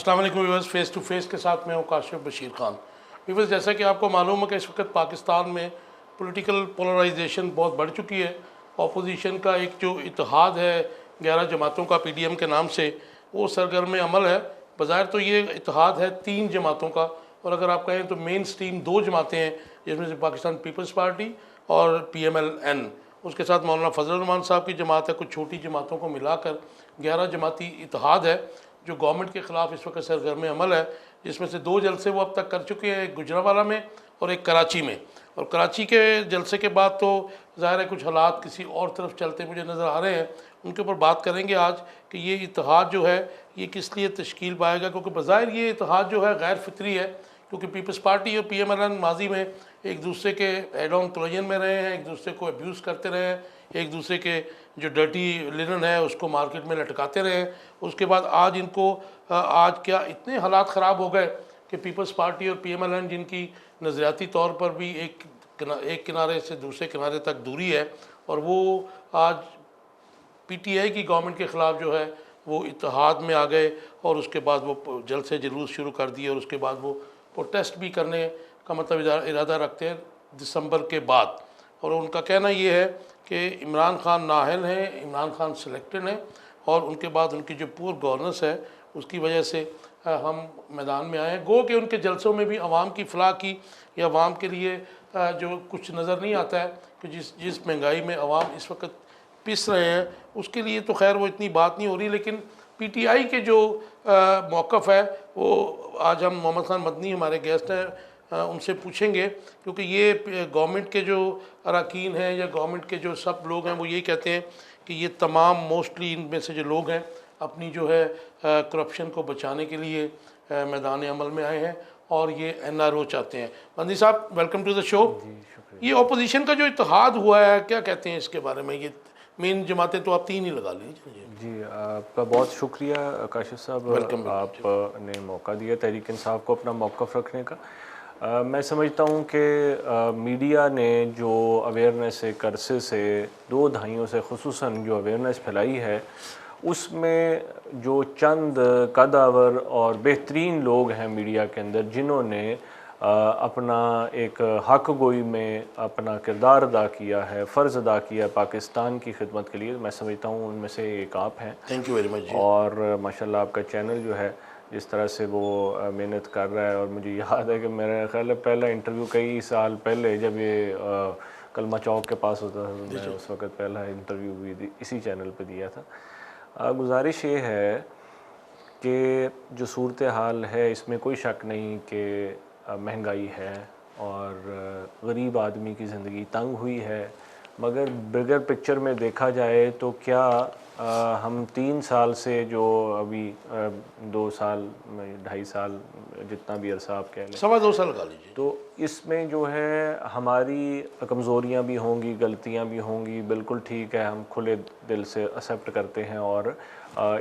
अस्सलाम वालेकुम viewers, face to face के साथ मैं हूँ काशिफ बशीर खान। व्यूअर्स, जैसा कि आपको मालूम है कि इस वक्त पाकिस्तान में पॉलिटिकल पोलराइजेशन बहुत बढ़ चुकी है। अपोजिशन का एक जो इत्तेहाद है 11 जमातों का पीडीएम के नाम से, वो सरगर्म अमल है। बज़ाहिर तो ये इत्तेहाद है 3 जमातों का, और अगर आप कहें तो मेन स्ट्रीम 2 जमातें हैं, जिसमें से पाकिस्तान पीपल्स पार्टी और PMLN। उसके साथ मौलाना फजल रहमान साहब की जमात है। कुछ छोटी जमातों को मिलाकर 11 जमाती इत्तेहाद है जो गवर्नमेंट के ख़िलाफ़ इस वक्त सरगर्म अमल है, जिसमें से 2 जलसे वो अब तक कर चुके हैं, एक गुजरांवाला में और एक कराची में। और कराची के जलसे के बाद तो ज़ाहिर है कुछ हालात किसी और तरफ चलते मुझे नज़र आ रहे हैं। उनके ऊपर बात करेंगे आज कि ये इत्तेहाद जो है ये किस लिए तश्कील पाएगा, क्योंकि बज़ाहिर ये इत्तेहाद जो है गैर फितरी है, क्योंकि पीपल्स पार्टी और PMLN माजी में एक दूसरे के हेड ऑन कोलिजन में रहे हैं, एक दूसरे को अब्यूज़ करते रहे हैं, एक दूसरे के जो डर्टी लिनन है उसको मार्केट में लटकाते रहे। उसके बाद आज इनको आज क्या इतने हालात ख़राब हो गए कि पीपल्स पार्टी और PMLN, जिनकी नज़रियाती तौर पर भी एक किनारे से दूसरे किनारे तक दूरी है, और वो आज PTI की गवर्नमेंट के ख़िलाफ़ जो है वो इत्तेहाद में आ गए, और उसके बाद वो जल्द से जुलूस शुरू कर दिए, और उसके बाद वो प्रोटेस्ट भी करने का मतलब इरादा रखते हैं दिसंबर के बाद। और उनका कहना ये है कि इमरान खान नाअहल हैं, इमरान खान सिलेक्टेड हैं, और उनके बाद उनकी जो पुअर गवर्नेंस है उसकी वजह से हम मैदान में आए हैं। गो कि उनके जलसों में भी आवाम की फलाह की या आवाम के लिए जो कुछ नज़र नहीं आता है कि जिस महंगाई में आवाम इस वक्त पिस रहे हैं, उसके लिए तो खैर वो इतनी बात नहीं हो रही। लेकिन PTI के जो मौक़िफ़ है वो आज हम मोहम्मद खान मदनी हमारे गेस्ट हैं, उनसे पूछेंगे, क्योंकि ये गवर्नमेंट के जो अरकान हैं या गवर्नमेंट के जो सब लोग हैं वो यही कहते हैं कि ये तमाम मोस्टली इनमें से जो लोग हैं अपनी जो है करप्शन को बचाने के लिए मैदान अमल में आए हैं, और ये NRO चाहते हैं। मदनी साहब, वेलकम टू द शो। ये अपोजिशन का जो इत्तेहाद हुआ है, क्या कहते हैं इसके बारे में? ये मेन जमातें तो आप 3 ही लगा लीजिए। जी, आपका बहुत शुक्रिया काशिफ साहब, आपने मौका दिया तहरीक इंसाफ को अपना मौक़िफ़ रखने का। मैं समझता हूँ कि मीडिया ने जो अवेयरनेस एक अरसे से 2 दहाइयों से ख़ुसूसन जो अवेयरनेस फैलाई है, उसमें जो चंद कदावर और बेहतरीन लोग हैं मीडिया के अंदर, जिन्होंने अपना एक हक गोई में अपना किरदार अदा किया है, फ़र्ज़ अदा किया है पाकिस्तान की खिदमत के लिए, मैं समझता हूँ उनमें से एक आप हैं। Thank you very much. और माशाल्लाह आपका चैनल जो है जिस तरह से वो मेहनत कर रहा है, और मुझे याद है कि मेरा ख्याल है पहला इंटरव्यू कई साल पहले जब ये कलमा चौक के पास होता था, मैं उस वक़्त पहला इंटरव्यू भी इसी चैनल पे दिया था। गुजारिश ये है कि जो सूरत हाल है इसमें कोई शक नहीं कि महंगाई है और गरीब आदमी की ज़िंदगी तंग हुई है, मगर बिगर पिक्चर में देखा जाए तो क्या हम 3 साल से जो अभी 2 साल 2.5 साल जितना भी अरसा आप कह लें, 2.25 साल लगा लीजिए, तो इसमें जो है हमारी कमज़ोरियाँ भी होंगी, गलतियाँ भी होंगी, बिल्कुल ठीक है, हम खुले दिल से एक्सेप्ट करते हैं, और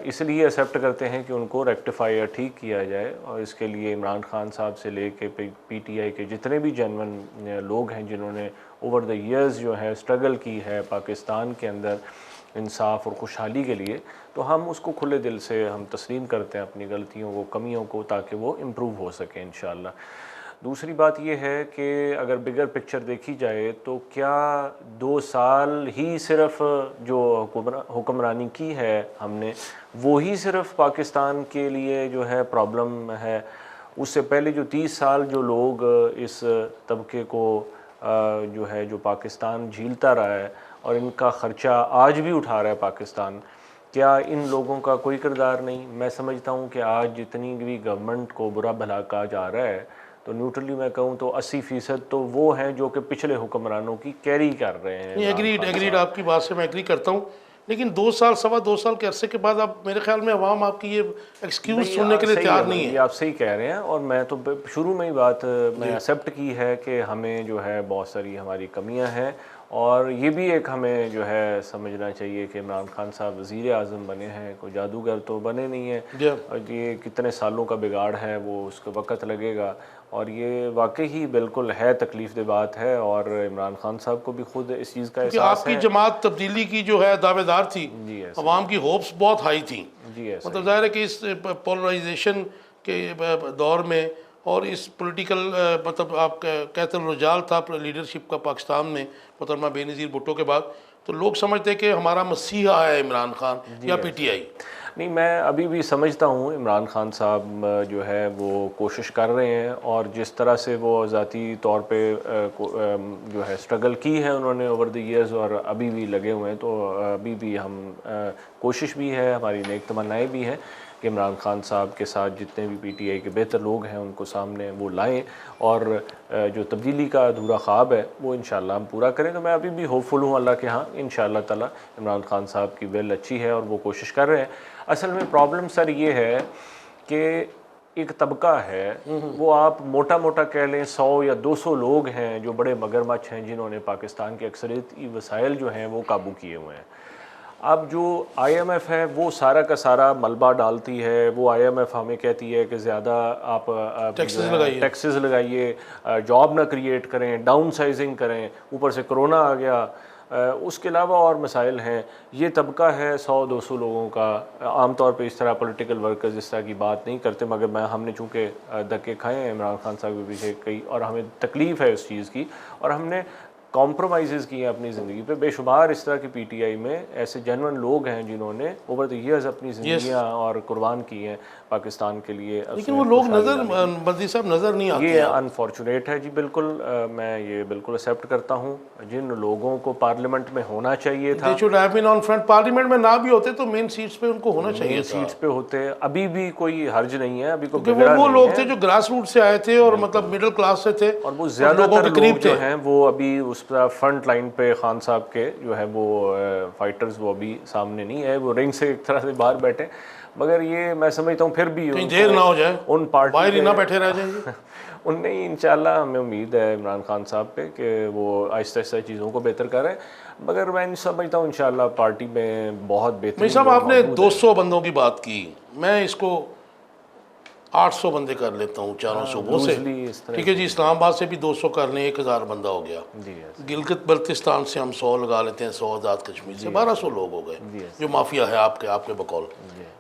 इसलिए एक्सेप्ट करते हैं कि उनको रेक्टिफाई या ठीक किया जाए। और इसके लिए इमरान खान साहब से लेके PTI के जितने भी जेन्युइन लोग हैं जिन्होंने ओवर द ईयर्स जो है स्ट्रगल की है पाकिस्तान के अंदर इंसाफ और खुशहाली के लिए, तो हम उसको खुले दिल से हम तस्लीम करते हैं अपनी गलतियों को, कमियों को, ताकि वो इम्प्रूव हो सके इंशाअल्लाह। दूसरी बात ये है कि अगर बिगर पिक्चर देखी जाए तो क्या 2 साल ही सिर्फ जो हुक्मरानी की है हमने, वो ही सिर्फ पाकिस्तान के लिए जो है प्रॉब्लम है? उससे पहले जो 30 साल जो लोग इस तबके को जो है जो पाकिस्तान झीलता रहा है और इनका ख़र्चा आज भी उठा रहा है पाकिस्तान, क्या इन लोगों का कोई किरदार नहीं? मैं समझता हूँ कि आज जितनी भी गवर्नमेंट को बुरा भला कहा जा रहा है, तो न्यूट्रली मैं कहूँ तो 80% तो वो हैं जो कि पिछले हुक्मरानों की कैरी कर रहे हैं। एग्रीड आपकी बात से मैं एग्री करता हूँ, लेकिन 2 साल 2.25 साल के अरसे के बाद अब मेरे ख्याल में अवाम आपकी ये एक्सक्यूज़ सुनने के लिए तैयार नहीं है। ये आप सही कह रहे हैं, और मैं तो शुरू में ही बात मैं एक्सेप्ट की है कि हमें जो है बहुत सारी हमारी कमियां हैं, और ये भी एक हमें जो है समझना चाहिए कि इमरान खान साहब वज़ीर आज़म बने हैं, कोई जादूगर तो बने नहीं हैं, और ये कितने सालों का बिगाड़ है वो उसको वक़्त लगेगा, और ये वाकई ही बिल्कुल है तकलीफ़ दे बात है, और इमरान खान साहब को भी खुद इस चीज़ का एहसास है। आपकी जमात तब्दीली की जो है दावेदार थी, जी, अवाम की होप्स बहुत हाई थी। जी, मतलब ज़ाहिर है कि इस पोलराइजेशन के दौर में और इस पॉलिटिकल मतलब आप कहते हैं रुझान था लीडरशिप का पाकिस्तान में मोहतरमा बेनज़ीर भुट्टो के बाद, तो लोग समझते हैं कि हमारा मसीहा है इमरान खान या पीटीआई। नहीं, मैं अभी भी समझता हूँ इमरान खान साहब जो है वो कोशिश कर रहे हैं, और जिस तरह से वो ज़ाती तौर पे जो है स्ट्रगल की है उन्होंने ओवर द इयर्स और अभी भी लगे हुए हैं, तो अभी भी हम कोशिश भी है, हमारी नेक तमन्नाएँ भी हैं कि इमरान खान साहब के साथ जितने भी पीटीआई के बेहतर लोग हैं उनको सामने वो लाएं, और जो तब्दीली का अधूरा ख्वाब है वो इंशाल्लाह हम पूरा करें। तो मैं अभी भी होपफुल हूँ अल्लाह के यहाँ, इंशाल्लाह ताला इमरान खान साहब की विल अच्छी है और वो कोशिश कर रहे हैं। असल में प्रॉब्लम सर ये है कि एक तबका है, वो आप मोटा मोटा कह लें 100 या 200 लोग हैं जो बड़े मगरमच्छ हैं जिन्होंने पाकिस्तान के अक्सरियती वसाइल जो हैं वो काबू किए हुए हैं। अब जो IMF है वो सारा का सारा मलबा डालती है, वो IMF हमें कहती है कि ज़्यादा आप टैक्सेस लगाइए, जॉब ना क्रिएट करें, डाउन साइजिंग करें, ऊपर से कोरोना आ गया, उसके अलावा और मसाइल हैं। ये तबका है 100-200 लोगों का, आमतौर पे इस तरह पॉलिटिकल वर्कर्स इस तरह की बात नहीं करते, मगर हमने चूँकि धक्के खाए हैं इमरान खान साहब के पीछे कई, और हमें तकलीफ़ है उस चीज़ की, और हमने कॉम्प्रोमाइज़ किए हैं अपनी ज़िंदगी पे। बेशुमार इस तरह की पीटीआई में ऐसे जेन्युइन लोग हैं जिन्होंने ओवर द ईयर्स अपनी ज़िंदगियाँ और कुर्बान की हैं पाकिस्तान के लिए, लेकिन वो लोग नज़र बल्दी साहब नज़र नहीं आते। ये अनफॉर्चुनेट है जी, बिल्कुल मैं ये बिल्कुल एक्सेप्ट करता हूँ। जिन लोगों को पार्लियामेंट में होना चाहिए था, they should have been on front, parliament में ना भी होते तो मेन सीट्स पे उनको होना चाहिए था, सीट्स पे होते, अभी भी कोई हर्ज नहीं है, अभी कोई वो लोग थे जो ग्रास रूट से आए थे और मतलब मिडिल क्लास से थे, और वो ज़्यादातर लोग जो हैं वो अभी उस फ्रंट लाइन पे खान साहब के जो है वो फाइटर्स वो अभी सामने नहीं है, वो रिंग से एक तरह से बाहर बैठे। मगर ये मैं समझता हूँ फिर भी कहीं देर ना हो जाए, उन पार्टी बाहर ही ना बैठे रह जाएंगे। उनने इंशाल्लाह, हमें उम्मीद है इमरान खान साहब पे कि वो आहिस्ता आहिस्ता चीज़ों को बेहतर करें, मगर मैं समझता हूँ इंशाल्लाह पार्टी में बहुत बेहतर। साहब आपने 200 बंदों की बात की, मैं इसको 800 बंदे कर लेता हूँ चारों सूबों से, ठीक है जी। इस्लामाबाद से भी 200 कर लें, 1000 बंदा हो गया। गिलगित बल्तिस्तान से हम 100 लगा लेते हैं, 100 आज़ाद कश्मीर से 1200 लोग हो गए जो माफिया है आपके बकौल।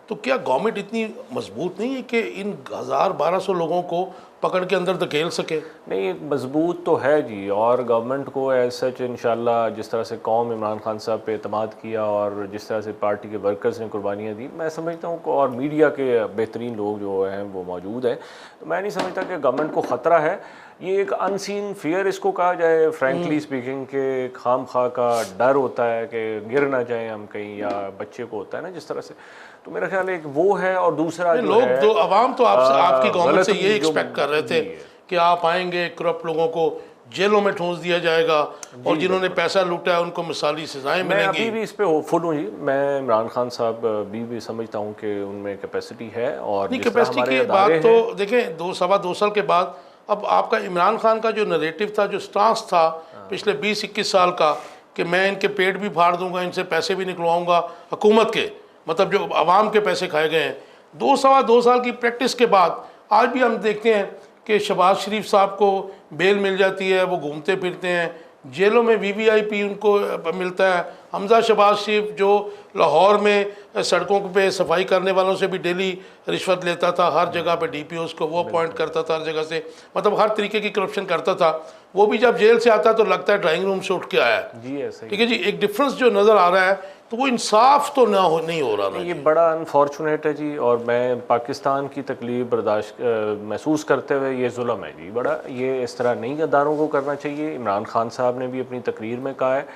तो क्या गवर्नमेंट इतनी मजबूत नहीं है कि इन 1000-1200 लोगों को पकड़ के अंदर धकेल सके? नहीं, मजबूत तो है जी, और गवर्नमेंट को एज सच इंशाल्लाह जिस तरह से कौम इमरान खान साहब पे एतमाद किया और जिस तरह से पार्टी के वर्कर्स ने कुर्बानियाँ दी, मैं समझता हूँ, और मीडिया के बेहतरीन लोग जो हैं वो मौजूद हैं, तो मैं नहीं समझता कि गवर्नमेंट को ख़तरा है। ये एक अनसीन फियर इसको कहा जाए, फ्रैंकली स्पीकिंग, के खाम खा का डर होता है कि गिर ना जाए हम कहीं, या बच्चे को होता है ना जिस तरह से, तो मेरा ख्याल एक वो है। और दूसरा लोग तो अवाम तो आपकी गवर्नमेंट से ये एक्सपेक्ट कर रहे थे कि आप आएंगे, करप्ट लोगों को जेलों में ठूंस दिया जाएगा और जिन्होंने पैसा लूटा है उनको मिसाली सजाएं मिलेंगी। मैं अभी भी इस पे होपफुल हूँ जी, मैं इमरान खान साहब भी समझता हूँ कि उनमें कैपेसिटी है। और नहीं, कैपेसिटी की बात तो देखें, 2 साल के बाद अब आपका इमरान खान का जो नरेटिव था, जो स्टांस था पिछले 20-21 साल का, कि मैं इनके पेट भी फाड़ दूंगा, इनसे पैसे भी निकलवाऊंगा हुकूमत के, मतलब जो आवाम के पैसे खाए गए हैं, 2 साल की प्रैक्टिस के बाद आज भी हम देखते हैं कि शहबाज शरीफ साहब को बेल मिल जाती है, वो घूमते फिरते हैं, जेलों में VVIP उनको मिलता है। हमजा शहबाज शरीफ जो लाहौर में सड़कों पे सफाई करने वालों से भी डेली रिश्वत लेता था, हर जगह पे DPOs को वो अपॉइंट करता था, हर जगह से, मतलब हर तरीके की करप्शन करता था, वो भी जब जेल से आता तो लगता है ड्राइंग रूम से उठ के आया है। ठीक है जी, एक डिफरेंस जो नज़र आ रहा है, तो वो इंसाफ तो नहीं हो रहा। ये बड़ा अनफॉर्चुनेट है जी, और मैं पाकिस्तान की तकलीफ बर्दाश्त महसूस करते हुए, ये जुल्म है जी बड़ा, ये इस तरह नहीं अदारों को करना चाहिए। इमरान खान साहब ने भी अपनी तकरीर में कहा है,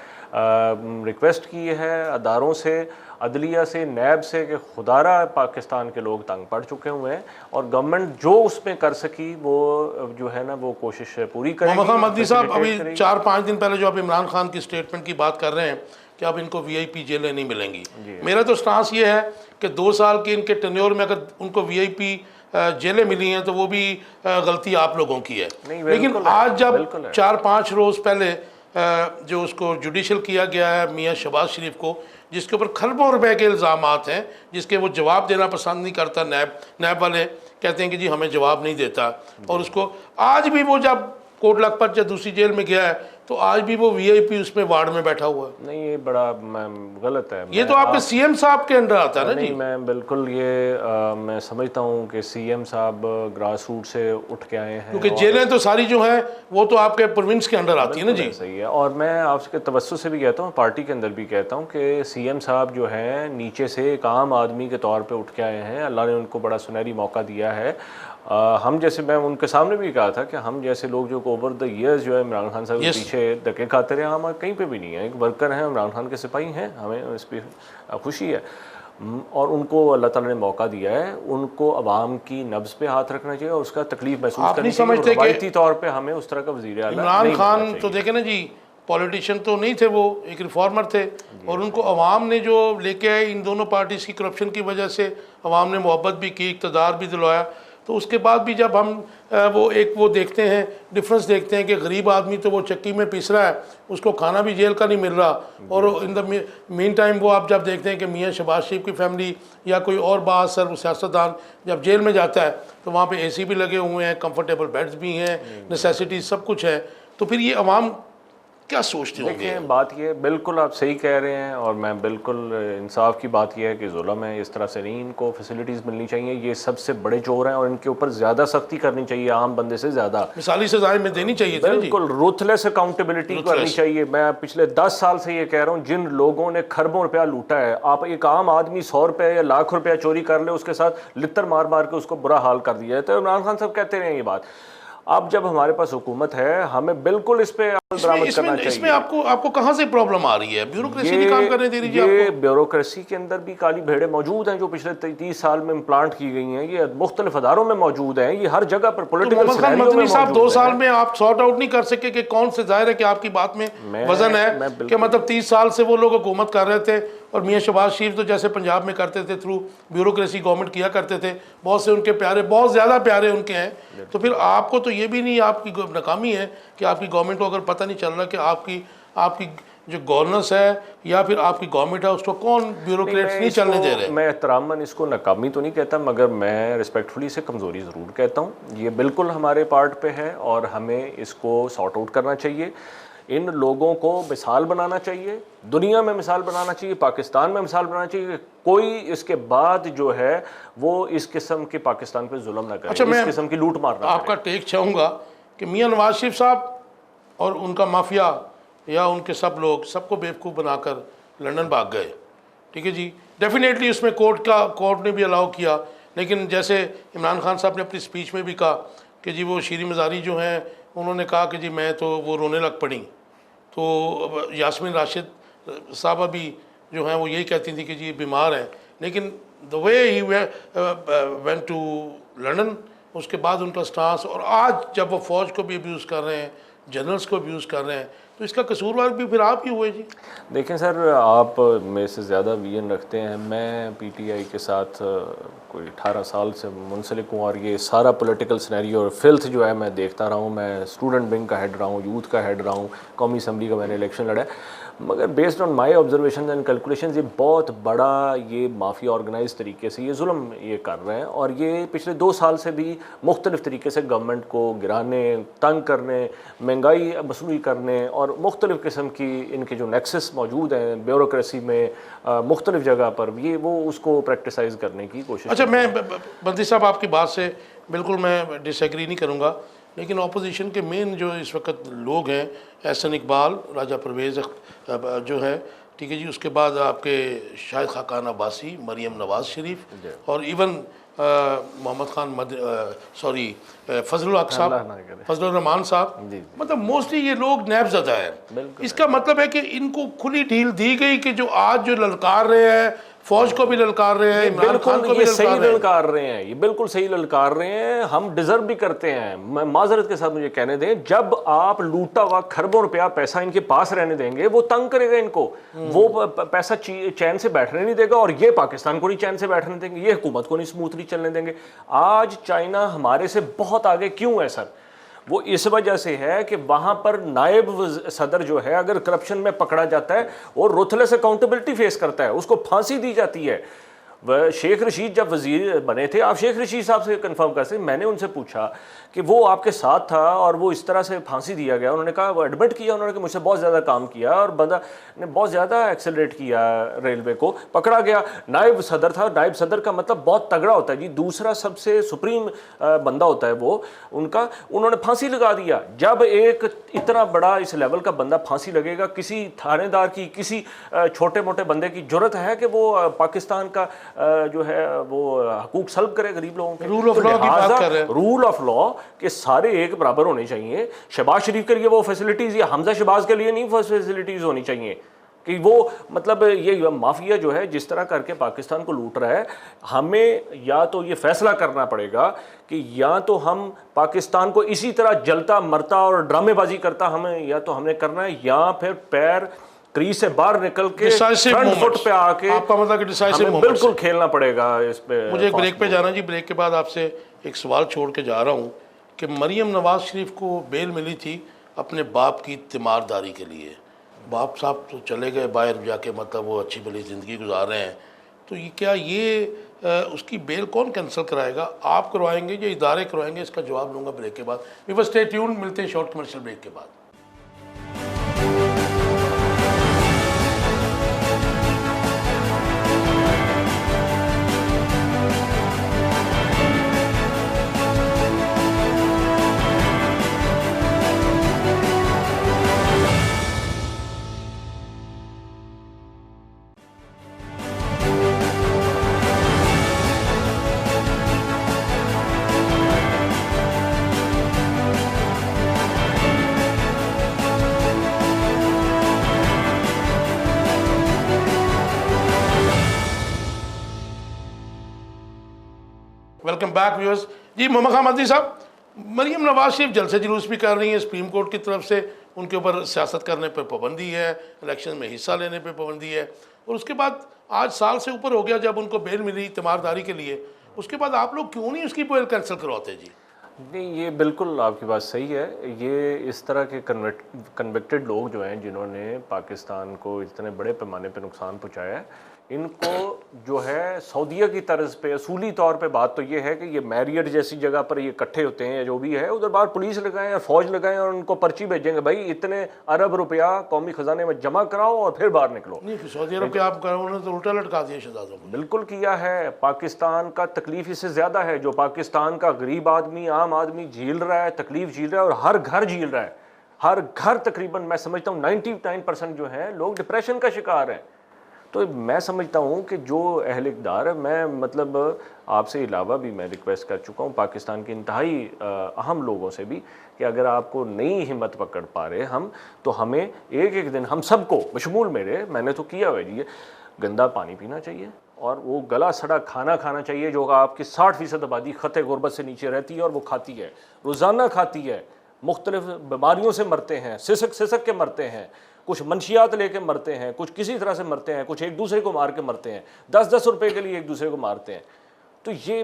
रिक्वेस्ट की है अदारों से, अदलिया से, नैब से, कि खुदारा पाकिस्तान के लोग तंग पड़ चुके हुए हैं, और गवर्नमेंट जो उसमें कर सकी वो जो है ना वो कोशिश पूरी करेगी। मोहम्मद मदनी साहब, अभी 4-5 दिन पहले जो आप इमरान खान की स्टेटमेंट की बात कर रहे हैं कि अब इनको VIP जेलें नहीं मिलेंगी, मेरा तो स्टांस ये है कि 2 साल के इनके टेन्योर में अगर उनको VIP जेलें मिली हैं तो वो भी गलती आप लोगों की है। लेकिन आज जब 4-5 रोज़ पहले जो उसको जुडिशल किया गया है मियाँ शहबाज शरीफ को, जिसके ऊपर खरबों रुपए के इल्ज़ामात हैं, जिसके वो जवाब देना पसंद नहीं करता, नैब वाले कहते हैं कि जी हमें जवाब नहीं देता, और उसको आज भी वो जब कोट लखपत या दूसरी जेल में गया है तो आज भी वो वीआईपी उसमें वार्ड में बैठा हुआ है। नहीं, ये बड़ा गलत है। ये तो आपके सीएम साहब के अंडर आता है ना जी। नहीं, मैं बिल्कुल ये मैं समझता हूँ कि सीएम साहब ग्रास रूट से उठ के आए हैं, क्योंकि जेलें तो सारी जो हैं वो तो आपके प्रोविंस के अंडर आती है ना जी। सही है। और मैं आपके तवज्जो से भी कहता हूँ, पार्टी के अंदर भी कहता हूँ कि सीएम साहब जो हैं नीचे से एक आम आदमी के तौर पे उठ के आए हैं। अल्लाह ने उनको बड़ा सुनहरी मौका दिया है। हम जैसे, मैं उनके सामने भी कहा था कि हम जैसे लोग जो ओवर द ईयर्स जो है इमरान खान साहब के पीछे धक्के खाते रहे, हम कहीं पे भी नहीं है। एक वर्कर हैं, इमरान खान के सिपाही हैं, हमें इस पर खुशी है। और उनको अल्लाह ताला ने मौका दिया है, उनको अवाम की नब्ज़ पे हाथ रखना चाहिए और उसका तकलीफ महसूस करनी चाहिए। रवायती तौर पे हमें उस तरह का वज़ीर आला इमरान खान तो देखे ना जी, पॉलिटिशियन तो नहीं थे, वो एक रिफॉर्मर थे और उनको अवाम ने जो लेके आए, इन दोनों पार्टीज़ की करप्शन की वजह से अवाम ने मोहब्बत भी की, इक़्तिदार भी दिलवाया। तो उसके बाद भी जब हम वो देखते हैं, डिफरेंस देखते हैं कि गरीब आदमी तो वो चक्की में पीस रहा है, उसको खाना भी जेल का नहीं मिल रहा, और इन द मीन टाइम वो आप जब देखते हैं कि मियाँ शहबाज शरीफ की फैमिली या कोई और बासर सियासतदान जब जेल में जाता है तो वहाँ पे एसी भी लगे हुए हैं, कंफर्टेबल बेड्स भी हैं, नेसेसिटीज सब कुछ है। तो फिर ये अवाम क्या सोचते होंगे? देखिए, बात ये बिल्कुल आप सही कह रहे हैं और मैं बिल्कुल इंसाफ की बात यह है कि जुल्म है, इस तरह से नहीं, इनको फैसिलिटीज़ मिलनी चाहिए। ये सबसे बड़े चोर हैं और इनके ऊपर ज़्यादा सख्ती करनी चाहिए, आम बंदे से ज़्यादा मिसाली सजाएं में देनी चाहिए, बिल्कुल रूथलेस अकाउंटेबिलिटी करनी चाहिए। मैं पिछले 10 साल से ये कह रहा हूँ, जिन लोगों ने खरबों रुपया लूटा है, आप एक आम आदमी 100 रुपये या लाख रुपया चोरी कर ले, उसके साथ लित्तर मार मार के उसको बुरा हाल कर दिया है। तो इमरान खान साहब कहते रहे ये बात। अब जब हमारे पास हुकूमत है, हमें बिल्कुल इस पे बरामद करना चाहिए। इसमें आपको कहाँ से प्रॉब्लम आ रही है? ब्यूरोक्रेसी नहीं काम करने दे रही है ये आपको। ब्यूरोक्रेसी के अंदर भी काली भेड़ें मौजूद हैं जो पिछले 30 साल में इम्प्लांट की गई हैं। ये मुख्तलिफ अदारों में मौजूद हैं, ये हर जगह पर पॉलिटिकल सिनेरियो में साहब 2 साल में आप सॉर्ट आउट नहीं कर सके कि कौन से, जाहिर है कि आपकी बात में वजन है कि मतलब 30 साल से वो लोग हुकूमत कर रहे थे और मियाँ शहबाज शरीफ तो जैसे पंजाब में करते थे, थ्रू ब्यूरोक्रेसी गवर्नमेंट किया करते थे, बहुत से उनके प्यारे, बहुत ज़्यादा प्यारे उनके हैं। तो फिर आपको तो ये भी नहीं, आपकी नाकामी है कि आपकी गवर्नमेंट को अगर पता नहीं चल रहा कि आपकी जो गवर्नेंस है या फिर आपकी गवर्नमेंट है उसको कौन ब्यूरोक्रेट्स नहीं चलने दे रहे। मैं एहतरामन इसको नाकामी तो नहीं कहता, मगर मैं रिस्पेक्टफुली इसे कमज़ोरी ज़रूर कहता हूँ। ये बिल्कुल हमारे पार्ट पे है और हमें इसको सॉर्ट आउट करना चाहिए। इन लोगों को मिसाल बनाना चाहिए, दुनिया में मिसाल बनाना चाहिए, पाकिस्तान में मिसाल बनाना चाहिए। कोई इसके बाद जो है वो इस किस्म के पाकिस्तान पे जुल्म ना करे। अच्छा, इस किस्म की लूट मार ना करे। आपका टेक चाहूँगा कि मियाँ नवाज शरीफ साहब और उनका माफिया या उनके सब लोग सबको बेवकूफ़ बनाकर लंदन भाग गए, ठीक है जी। डेफिनेटली उसमें कोर्ट ने भी अलाउ किया, लेकिन जैसे इमरान खान साहब ने अपनी स्पीच में भी कहा कि जी वो शीरी मज़ारी जो हैं उन्होंने कहा कि जी मैं तो वो रोने लग पड़ी। तो यास्मीन राशिद साहबा भी जो हैं वो यही कहती थी कि जी बीमार हैं, लेकिन the way he went to London, उसके बाद उनका स्टांस, और आज जब वो फ़ौज को भी अब्यूज़ कर रहे हैं, जनरल्स को अब्यूज़ कर रहे हैं, तो इसका कसूरवार भी फिर आप ही हुए जी। देखें सर, आप मेरे से ज़्यादा विजन रखते हैं। मैं पीटीआई के साथ कोई 18 साल से मुंसलिक हूँ और ये सारा पॉलिटिकल सिनेरियो और फिल्थ जो है मैं देखता रहा हूँ। मैं स्टूडेंट विंग का हेड रहा हूँ, यूथ का हेड रहा हूँ, कौमी असम्बली का मैंने इलेक्शन लड़ा है। मगर based on my observation and calculation, ये बहुत बड़ा ये माफिया ऑर्गेनाइज तरीके से ये जुल्म ये कर रहे हैं और ये पिछले 2 साल से भी मुख्तलिफ तरीके से गवर्नमेंट को गिराने, तंग करने, महंगाई वसूली करने और मुख्तलिफ किस्म की इनके जो नेक्सस मौजूद हैं ब्यूरोक्रेसी में मुख्तलिफ जगह पर, ये वो उसको प्रैक्टिसाइज करने की कोशिश। अच्छा, मैं बंदी साहब आपकी बात से बिल्कुल मैं डिसएग्री नहीं करूँगा, लेकिन अपोजिशन के मेन जो इस वक्त लोग हैं, एहसन इकबाल, राजा परवेज़ जो है, ठीक है जी, उसके बाद आपके शाहिद खाकान अब्बासी, मरियम नवाज़ शरीफ और इवन मोहम्मद खान फजलुल हक साहब, फजलुर रहमान साहब, मतलब मोस्टली ये लोग नैबज़दा है। इसका मतलब है कि इनको खुली ढील दी गई कि जो आज जो ललकार रहे हैं, फौज को भी ललकार रहे हैं, इमरान खान को भी ललकार रहे हैं, ये बिल्कुल सही ललकार रहे हैं। हम डिजर्व भी करते हैं। मैं माजरत के साथ मुझे कहने दें, जब आप लूटा हुआ खरबों रुपया पैसा इनके पास रहने देंगे, वो तंग करेगा इनको, वो पैसा चैन से बैठने नहीं देगा और ये पाकिस्तान को नहीं चैन से बैठने देंगे, ये हुकूमत को नहीं स्मूथली चलने देंगे। आज चाइना हमारे से बहुत आगे क्यों है सर? वो इस वजह से है कि वहाँ पर नायब सदर जो है अगर करप्शन में पकड़ा जाता है और रुथलेस अकाउंटेबिलिटी फेस करता है, उसको फांसी दी जाती है। वह शेख रशीद जब वजीर बने थे, आप शेख रशीद साहब से कंफर्म कर सकते, मैंने उनसे पूछा कि वो आपके साथ था और वो इस तरह से फांसी दिया गया, उन्होंने कहा, वो एडमिट किया उन्होंने कि मुझसे बहुत ज़्यादा काम किया और बंदा ने बहुत ज़्यादा एक्सेलरेट किया, रेलवे को पकड़ा गया। नायब सदर था, नायब सदर का मतलब बहुत तगड़ा होता है जी, दूसरा सबसे सुप्रीम बंदा होता है वो उनका, उन्होंने फांसी लगा दिया। जब एक इतना बड़ा इस लेवल का बंदा फांसी लगेगा, किसी थानेदार की, किसी छोटे मोटे बंदे की जुर्रत है कि वो पाकिस्तान का जो है वो हकूक सल्ब करे गरीब लोगों के? रूल ऑफ लॉ की बात कर रहे हैं। रूल ऑफ लॉ के सारे एक बराबर होने चाहिए। शहबाज शरीफ के लिए वो फैसिलिटीज़ या हमजा शहबाज के लिए नहीं फैसिलिटीज़ होनी चाहिए कि वो मतलब ये माफिया जो है जिस तरह करके पाकिस्तान को लूट रहा है, हमें या तो ये फैसला करना पड़ेगा कि या तो हम पाकिस्तान को इसी तरह जलता मरता और ड्रामेबाजी करता हमें या तो हमने करना है, या फिर पैर क्रीज से बाहर निकल के फ्रंट फुट पे आके आपका मतलब कि डिसाइसिव हमें बिल्कुल खेलना पड़ेगा इस पे। मुझे एक ब्रेक पे जाना जी, ब्रेक के बाद आपसे एक सवाल छोड़ के जा रहा हूँ कि मरियम नवाज शरीफ को बेल मिली थी अपने बाप की तीमारदारी के लिए। बाप साहब तो चले गए बाहर जाके, मतलब वो अच्छी भली ज़िंदगी गुजार रहे हैं, तो ये क्या ये उसकी बेल कौन कैंसिल कराएगा? आप करवाएंगे या इदारे करवाएंगे? इसका जवाब लूँगा ब्रेक के बाद। वी बस स्टे ट्यून्ड, मिलते हैं शॉर्ट कमर्शियल ब्रेक के बाद। Welcome back viewers. जी मोहम्मद खान मदनी साहब, मरियम नवाज शरीफ जलसे जुलूस भी कर रही हैं, सुप्रीम कोर्ट की तरफ से उनके ऊपर सियासत करने पर पाबंदी है, इलेक्शन में हिस्सा लेने पर पाबंदी है, और उसके बाद आज साल से ऊपर हो गया जब उनको बेल मिली तीमारदारी के लिए, उसके बाद आप लोग क्यों नहीं उसकी बेल कैंसिल करवाते जी? नहीं, ये बिल्कुल आपकी बात सही है। ये इस तरह के कन्विक्टेड लोग जो हैं जिन्होंने पाकिस्तान को इतने बड़े पैमाने पर नुकसान पहुंचाया है, इनको जो है सऊदीया की तर्ज पे असूली तौर पे बात तो ये है कि ये मैरियट जैसी जगह पर ये इकट्ठे होते हैं या जो भी है, उधर बाहर पुलिस लगाएं या फौज लगाएं और उनको पर्ची भेजेंगे, भाई इतने अरब रुपया कौमी खजाने में जमा कराओ और फिर बाहर निकलो। नहीं, सऊदी अरब के आप करो, उन्होंने तो उल्टा लटका दिया शहजादों को। बिल्कुल किया है। पाकिस्तान का तकलीफ इससे ज़्यादा है, जो पाकिस्तान का गरीब आदमी, आम आदमी झील रहा है, तकलीफ झील रहा है, और हर घर झील रहा है। हर घर तकरीबन मैं समझता हूँ 99% जो है लोग डिप्रेशन का शिकार हैं। तो मैं समझता हूँ कि जो अहल इक़्तिदार है, मैं मतलब आपसे अलावा भी मैं रिक्वेस्ट कर चुका हूँ पाकिस्तान के इंतहाई अहम लोगों से भी कि अगर आपको नई हिम्मत पकड़ पा रहे हम, तो हमें एक एक दिन हम सबको बशमूल मेरे, मैंने तो किया हुआ है, गंदा पानी पीना चाहिए और वो गला सड़ा खाना खाना चाहिए जो आपकी 60% आबादी ख़ते गुरबत से नीचे रहती है और वो खाती है, रोज़ाना खाती है, मुख्तलिफ बीमारियों से मरते हैं, सिसक के मरते हैं, कुछ मंशियात लेके मरते हैं, कुछ किसी तरह से मरते हैं, कुछ एक दूसरे को मार के मरते हैं, 10-10 रुपए के लिए एक दूसरे को मारते हैं। तो ये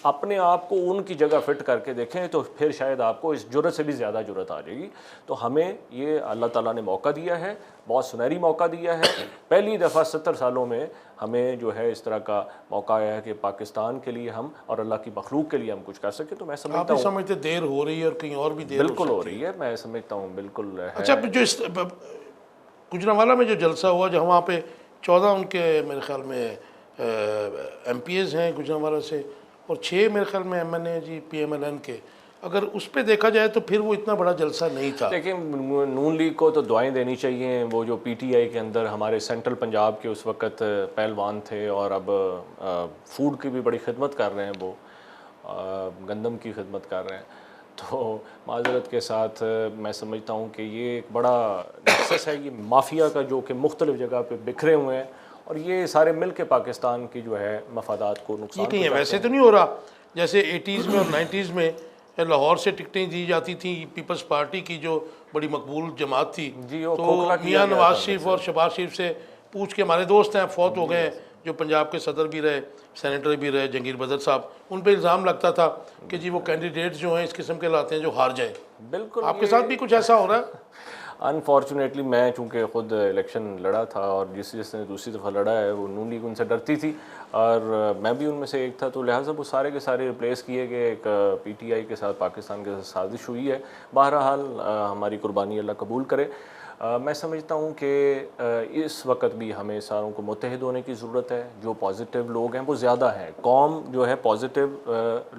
अपने आप को उनकी जगह फिट करके देखें तो फिर शायद आपको इस जुर्रत से भी ज़्यादा जुर्रत आ जाएगी। तो हमें ये अल्लाह ताला ने मौका दिया है, बहुत सुनहरी मौका दिया है। पहली दफ़ा 70 सालों में हमें जो है इस तरह का मौका आया है कि पाकिस्तान के लिए हम और अल्लाह की मखलूक के लिए हम कुछ कर सकें। तो मैं समझता हूँ समझते देर हो रही है और कहीं और भी देर बिल्कुल हो रही है, मैं समझता हूँ बिल्कुल है। अच्छा, जो गुजरांवाला में जो जलसा हुआ, जहाँ वहाँ पे 14 उनके मेरे ख्याल में MPs हैं गुजरांवाला से और 6 मेरे ख्याल में MNA जी PMLN के, अगर उस पर देखा जाए तो फिर वो इतना बड़ा जलसा नहीं था। लेकिन नून लीग को तो दुआएं देनी चाहिए। वो जो PTI के अंदर हमारे सेंट्रल पंजाब के उस वक़्त पहलवान थे और अब फूड की भी बड़ी खिदमत कर रहे हैं, वो गंदम की खिदमत कर रहे हैं। तो माज़रत के साथ मैं समझता हूँ कि ये एक बड़ा नक्सस है, ये माफिया का जो कि मुख्तलिफ़ जगह पे बिखरे हुए हैं और ये सारे मिल के पाकिस्तान की जो है मफादात को नुकसान। ये वैसे तो नहीं हो रहा जैसे 80s में और 90s में लाहौर से टिकटें दी जाती थी पीपल्स पार्टी की जो बड़ी मकबूल जमात थी जी, तो मियाँ नवाज शरीफ और शहबाज शरीफ से पूछ के, हमारे दोस्त हैं फौत हो गए हैं जो पंजाब के सदर भी रहे, सेनेटर भी रहे, जंगीर बदर साहब, उन पे इल्ज़ाम लगता था कि जी वो कैंडिडेट्स जो हैं इस किस्म के लाते हैं जो हार जाएं। बिल्कुल आपके साथ भी कुछ ऐसा हो रहा है? अनफॉर्चुनेटली मैं चूँकि ख़ुद इलेक्शन लड़ा था और जिसने दूसरी दफ़ा लड़ा है वो नून लीग उनसे डरती थी और मैं भी उनमें से एक था, तो लिहाजा वो सारे के सारे रिप्लेस किए गए। एक पीटीआई के साथ पाकिस्तान के साथ साजिश हुई है। बहरहाल हमारी कुर्बानी अल्लाह कबूल करे। मैं समझता हूँ कि इस वक्त भी हमें सारों को मुत्तहिद होने की ज़रूरत है। जो पॉजिटिव लोग हैं वो ज़्यादा हैं, कौम जो है पॉजिटिव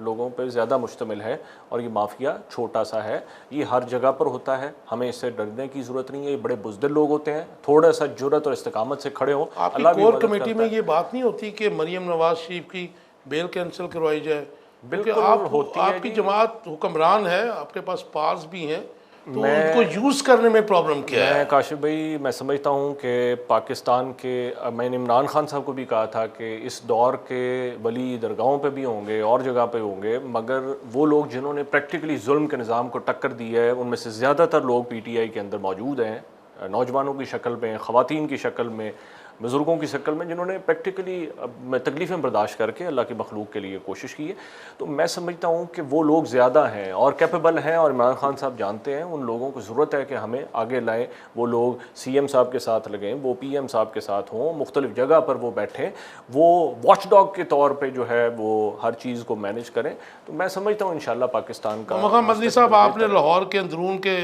लोगों पर ज़्यादा मुश्तमिल है और ये माफिया छोटा सा है, ये हर जगह पर होता है, हमें इससे डरने की ज़रूरत नहीं है। ये बड़े बुज़दिल लोग होते हैं, थोड़ा सा जुर्रत और इस्तिकामत से खड़े हों। आपकी कोर कमेटी में ये बात नहीं होती कि मरियम नवाज शरीफ की बेल कैंसिल करवाई जाए? बिल्कुल होती है आपकी जमात हुक्मरान है, आपके पास पार्स भी हैं, तो मैं उनको यूज़ करने में प्रॉब्लम क्या है? काशिफ भाई, मैं समझता हूँ कि पाकिस्तान के, मैंने इमरान खान साहब को भी कहा था कि इस दौर के वली दरगाहों पे भी होंगे और जगह पे होंगे, मगर वो लोग जिन्होंने प्रैक्टिकली जुल्म के निज़ाम को टक्कर दी है उनमें से ज़्यादातर लोग पीटीआई के अंदर मौजूद हैं, नौजवानों की शक्ल में, ख़वातीन की शक्ल में, बुज़ुर्गों की शक्ल में, जिन्होंने प्रैक्टिकली तकलीफ़ें बर्दाश्त करके अल्लाह की मखलूक के लिए कोशिश की है। तो मैं समझता हूँ कि वो लोग ज़्यादा हैं और कैपेबल हैं और इमरान खान साहब जानते हैं उन लोगों को ज़रूरत है कि हमें आगे लाएँ। वो लोग सीएम साहब के साथ लगें, वो पीएम साहब के साथ हों, मुख्तलिफ़ जगह पर वो बैठें, वो वॉच डॉग के तौर पर जो है वो हर चीज़ को मैनेज करें। तो मैं समझता हूँ इंशाअल्लाह पाकिस्तान का। मकाम मदनी साहब, आपने लाहौर के अंदरून के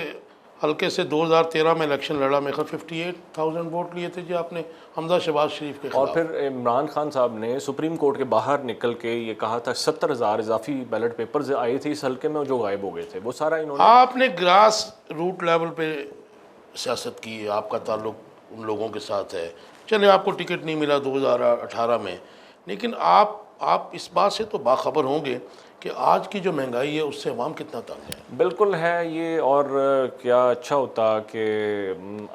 हल्के से 2013 में इलेक्शन लड़ा, मेरे ख्याल 58,000 वोट लिए थे जी आपने हमजा शहबाज शरीफ के खिलाफ। और फिर इमरान खान साहब ने सुप्रीम कोर्ट के बाहर निकल के ये कहा था 70,000 इजाफी बैलेट पेपर्स आए थे इस हल्के में जो गायब हो गए थे, वो सारा इन्होंने। आपने ग्रास रूट लेवल पे सियासत की है, आपका ताल्लुक उन लोगों के साथ है। चले आपको टिकट नहीं मिला 2018 में, लेकिन आप इस बात से तो बाखबर होंगे कि आज की जो महंगाई है उससे अवाम कितना तंग है। बिल्कुल है ये, और क्या अच्छा होता कि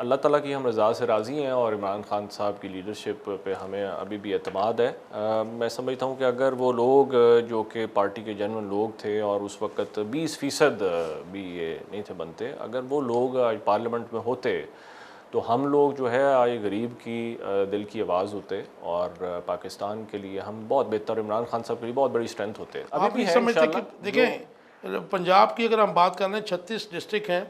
अल्लाह ताला की हम रज़ा से राज़ी हैं और इमरान खान साहब की लीडरशिप पे हमें अभी भी एतमाद है। मैं समझता हूँ कि अगर वो लोग जो कि पार्टी के जनरल लोग थे और उस वक़्त 20% भी ये नहीं थे बनते, अगर वो लोग आज पार्लियामेंट में होते तो हम लोग जो है आज गरीब की दिल की आवाज़ होते और पाकिस्तान के लिए हम बहुत बेहतर, इमरान खान साहब के लिए बहुत बड़ी स्ट्रेंथ होते। आप भी समझते कि देखें पंजाब की अगर हम बात कर रहे हैं 36 डिस्ट्रिक्ट हैं,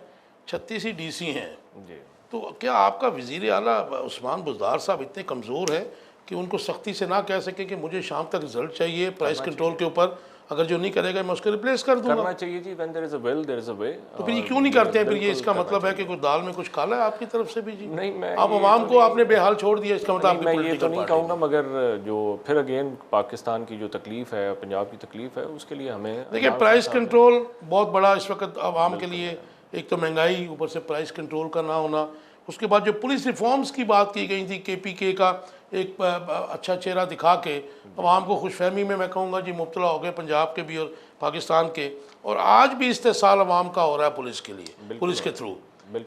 36 ही डीसी हैं जी। तो क्या आपका वज़ीर आला उस्मान बुज़दार साहब इतने कमज़ोर हैं कि उनको सख्ती से ना कह सके कि मुझे शाम तक रिजल्ट चाहिए प्राइस कंट्रोल के ऊपर, अगर जो नहीं करेगा मैं उसको रिप्लेस कर दूंगा? करना चाहिए जी, when there is a will there is a way। तो फिर ये क्यों नहीं करते हैं? फिर ये इसका मतलब है कि कुछ दाल में कुछ काला है आपकी तरफ से भी जी? नहीं, मैं आप अवाम को आपने बेहाल छोड़ दिया, इसका मतलब मैं ये तो नहीं कहूँगा, मगर जो फिर अगेन पाकिस्तान की जो तकलीफ़ है, पंजाब की तकलीफ़ है, उसके लिए हमें देखिए प्राइस कंट्रोल बहुत बड़ा इस वक्त आवाम के लिए, एक तो महंगाई, ऊपर से प्राइस कंट्रोल का ना होना, उसके बाद जो पुलिस रिफॉर्म्स की बात की गई थी, केपीके का एक अच्छा चेहरा दिखा के अवाम को खुशफहमी में मैं कहूँगा जी मुब्तला हो गए पंजाब के भी और पाकिस्तान के, और आज भी इस्तेसाल अवाम का हो रहा है पुलिस के लिए, पुलिस के थ्रू।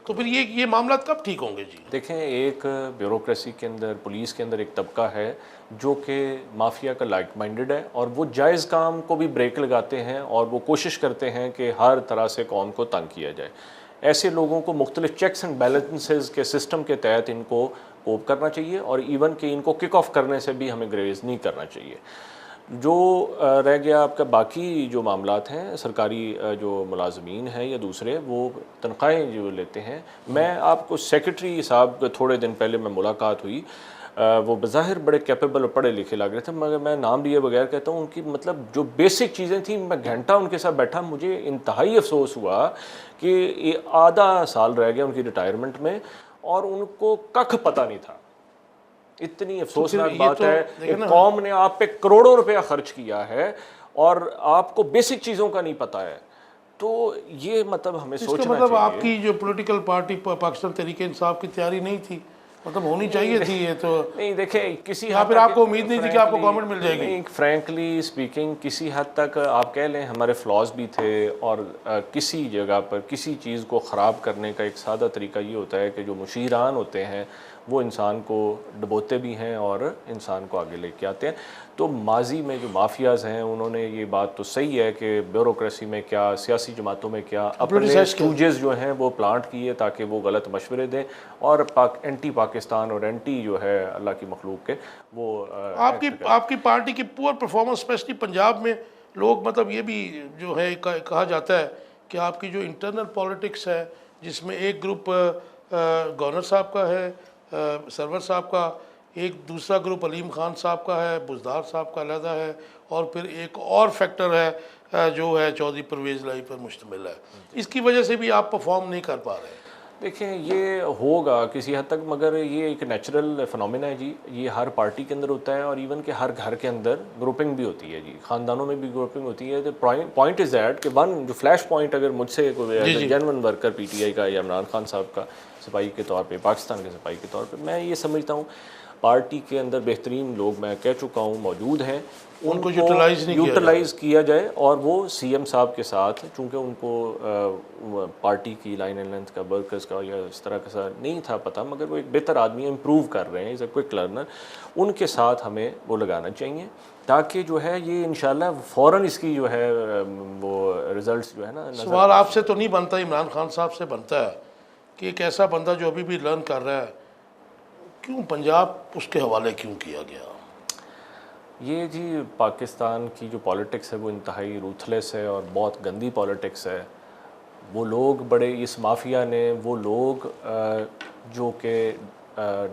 तो फिर ये मामला कब ठीक होंगे जी? देखें, एक ब्यूरोक्रेसी के अंदर, पुलिस के अंदर एक तबका है जो कि माफिया का लाइक माइंडेड है और वो जायज़ काम को भी ब्रेक लगाते हैं और वो कोशिश करते हैं कि हर तरह से कौम को तंग किया जाए। ऐसे लोगों को मुख्तलिफ चेक्स एंड बैलेंसेस के सिस्टम के तहत इनको कोप करना चाहिए और इवन कि इनको किक ऑफ करने से भी हमें ग्रेज नहीं करना चाहिए। जो रह गया आपका बाकी जो मामलात हैं, सरकारी जो मुलाजमीन हैं या दूसरे, वो तनख्वाहें जो लेते हैं, मैं आपको सेक्रेटरी साहब थोड़े दिन पहले मैं मुलाकात हुई, वो बज़ाहिर बड़े कैपेबल और पढ़े लिखे लग रहे थे, मगर मैं नाम लिए बगैर कहता हूँ उनकी मतलब जो बेसिक चीज़ें थी, मैं घंटा उनके साथ बैठा, मुझे इंतहाई अफसोस हुआ कि ये आधा साल रह गया उनकी रिटायरमेंट में और उनको कख पता नहीं था। इतनी अफसोसनाक बात है, एक कौम ने आप पे करोड़ों रुपया खर्च किया है और आपको बेसिक चीज़ों का नहीं पता है, तो ये मतलब हमें सोचना मतलब चाहिए। आपकी जो पॉलिटिकल पार्टी पाकिस्तान तहरीक इंसाफ की तैयारी नहीं थी, मतलब होनी चाहिए थी ये तो नहीं। देखें, किसी यहाँ फिर आपको उम्मीद नहीं थी कि आपको गवर्नमेंट मिल जाएगी? नहीं, फ्रैंकली स्पीकिंग किसी हद तक आप कह लें हमारे फ्लॉज भी थे और किसी जगह पर किसी चीज़ को ख़राब करने का एक सादा तरीका ये होता है कि जो मुशीरान होते हैं वो इंसान को डबोते भी हैं और इंसान को आगे लेके आते हैं। तो माजी में जो माफियाज़ हैं उन्होंने ये बात तो सही है कि ब्यूरोक्रेसी में क्या, सियासी जमातों में क्या, अपने स्टूजेस जो हैं वो प्लांट किए ताकि वो गलत मशवरे दें और एंटी पाकिस्तान और एंटी जो है अल्लाह की मखलूक के वो आपकी पार्टी की पुअर परफॉर्मेंस स्पेशली पंजाब में लोग, मतलब ये भी जो है कहा जाता है कि आपकी जो इंटरनल पॉलिटिक्स है जिसमें एक ग्रुप गवर्नर साहब का है, सरवर साहब का, एक दूसरा ग्रुप अलीम खान साहब का है, बुज़दार साहब का अलहदा है, और फिर एक और फैक्टर है जो है चौधरी परवेज़ लाई पर मुश्तमिल है। इसकी वजह से भी आप परफॉर्म नहीं कर पा रहे। देखें, ये होगा किसी हद तक, मगर ये एक नेचुरल फिनोमेना है जी। ये हर पार्टी के अंदर होता है और इवन के हर घर के अंदर ग्रुपिंग भी होती है जी, ख़ानदानों में भी ग्रुपिंग होती है। तो पॉइंट इज़ दैट कि वन जो फ्लैश पॉइंट अगर मुझसे कोई जेन्युइन वर्कर पीटीआई का या इमरान खान साहब का सिपाही के तौर पे, पाकिस्तान के सिपाही के तौर पे, मैं ये समझता हूँ पार्टी के अंदर बेहतरीन लोग, मैं कह चुका हूँ, मौजूद हैं, उनको यूटिलाइज किया जाए। और वो सीएम साहब के साथ, चूँकि उनको पार्टी की लाइन एंड लेंथ का, वर्कर्स का या इस तरह का नहीं था पता, मगर वो एक बेहतर आदमी इम्प्रूव कर रहे हैं, इज़ अ क्विक लर्नर, उनके साथ हमें वो लगाना चाहिए, ताकि जो है ये इंशाल्लाह फ़ौरन इसकी जो है वो रिज़ल्ट्स जो है ना। सवाल आपसे तो नहीं बनता, इमरान खान साहब से बनता है कि एक ऐसा बंदा जो अभी भी लर्न कर रहा है, क्यों पंजाब उसके हवाले क्यों किया गया? ये जी पाकिस्तान की जो पॉलिटिक्स है वो इंतहाई रूथलेस है और बहुत गंदी पॉलिटिक्स है। वो लोग बड़े, इस माफिया ने, वो लोग जो कि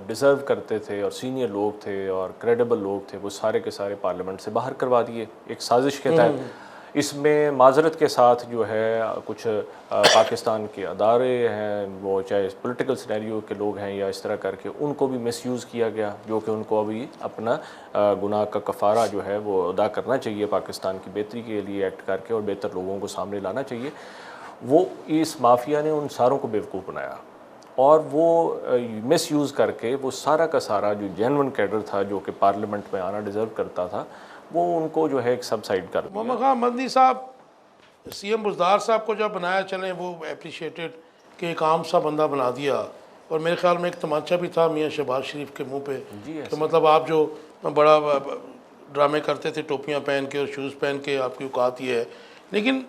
डिज़र्व करते थे और सीनियर लोग थे और क्रेडिबल लोग थे, वो सारे के सारे पार्लियामेंट से बाहर करवा दिए एक साजिश के तहत। इसमें माजरत के साथ जो है कुछ पाकिस्तान के अदारे हैं, वो चाहे पॉलिटिकल सिनेरियो के लोग हैं या इस तरह करके, उनको भी मिसयूज़ किया गया, जो कि उनको अभी अपना गुनाह का कफ़ारा जो है वो अदा करना चाहिए, पाकिस्तान की बेहतरी के लिए एक्ट करके और बेहतर लोगों को सामने लाना चाहिए। वो इस माफिया ने उन सारों को बेवकूफ़ बनाया और वो मिसयूज़ करके वो सारा का सारा जो जेन्युइन कैडर था, जो कि पार्लियामेंट में आना डिज़र्व करता था, वो उनको जो है एक सबसाइड कर दिया। मोहम्मद खान मदनी साहब, सीएम बुज़दार साहब को जब बनाया, चलें वो अप्रिशिएटेड कि एक आम सा बंदा बना दिया, और मेरे ख्याल में एक तमाचा भी था मियाँ शहबाज शरीफ के मुंह पे कि मतलब आप जो बड़ा ड्रामे करते थे टोपियां पहन के और शूज़ पहन के, आपकी औकात ये है। लेकिन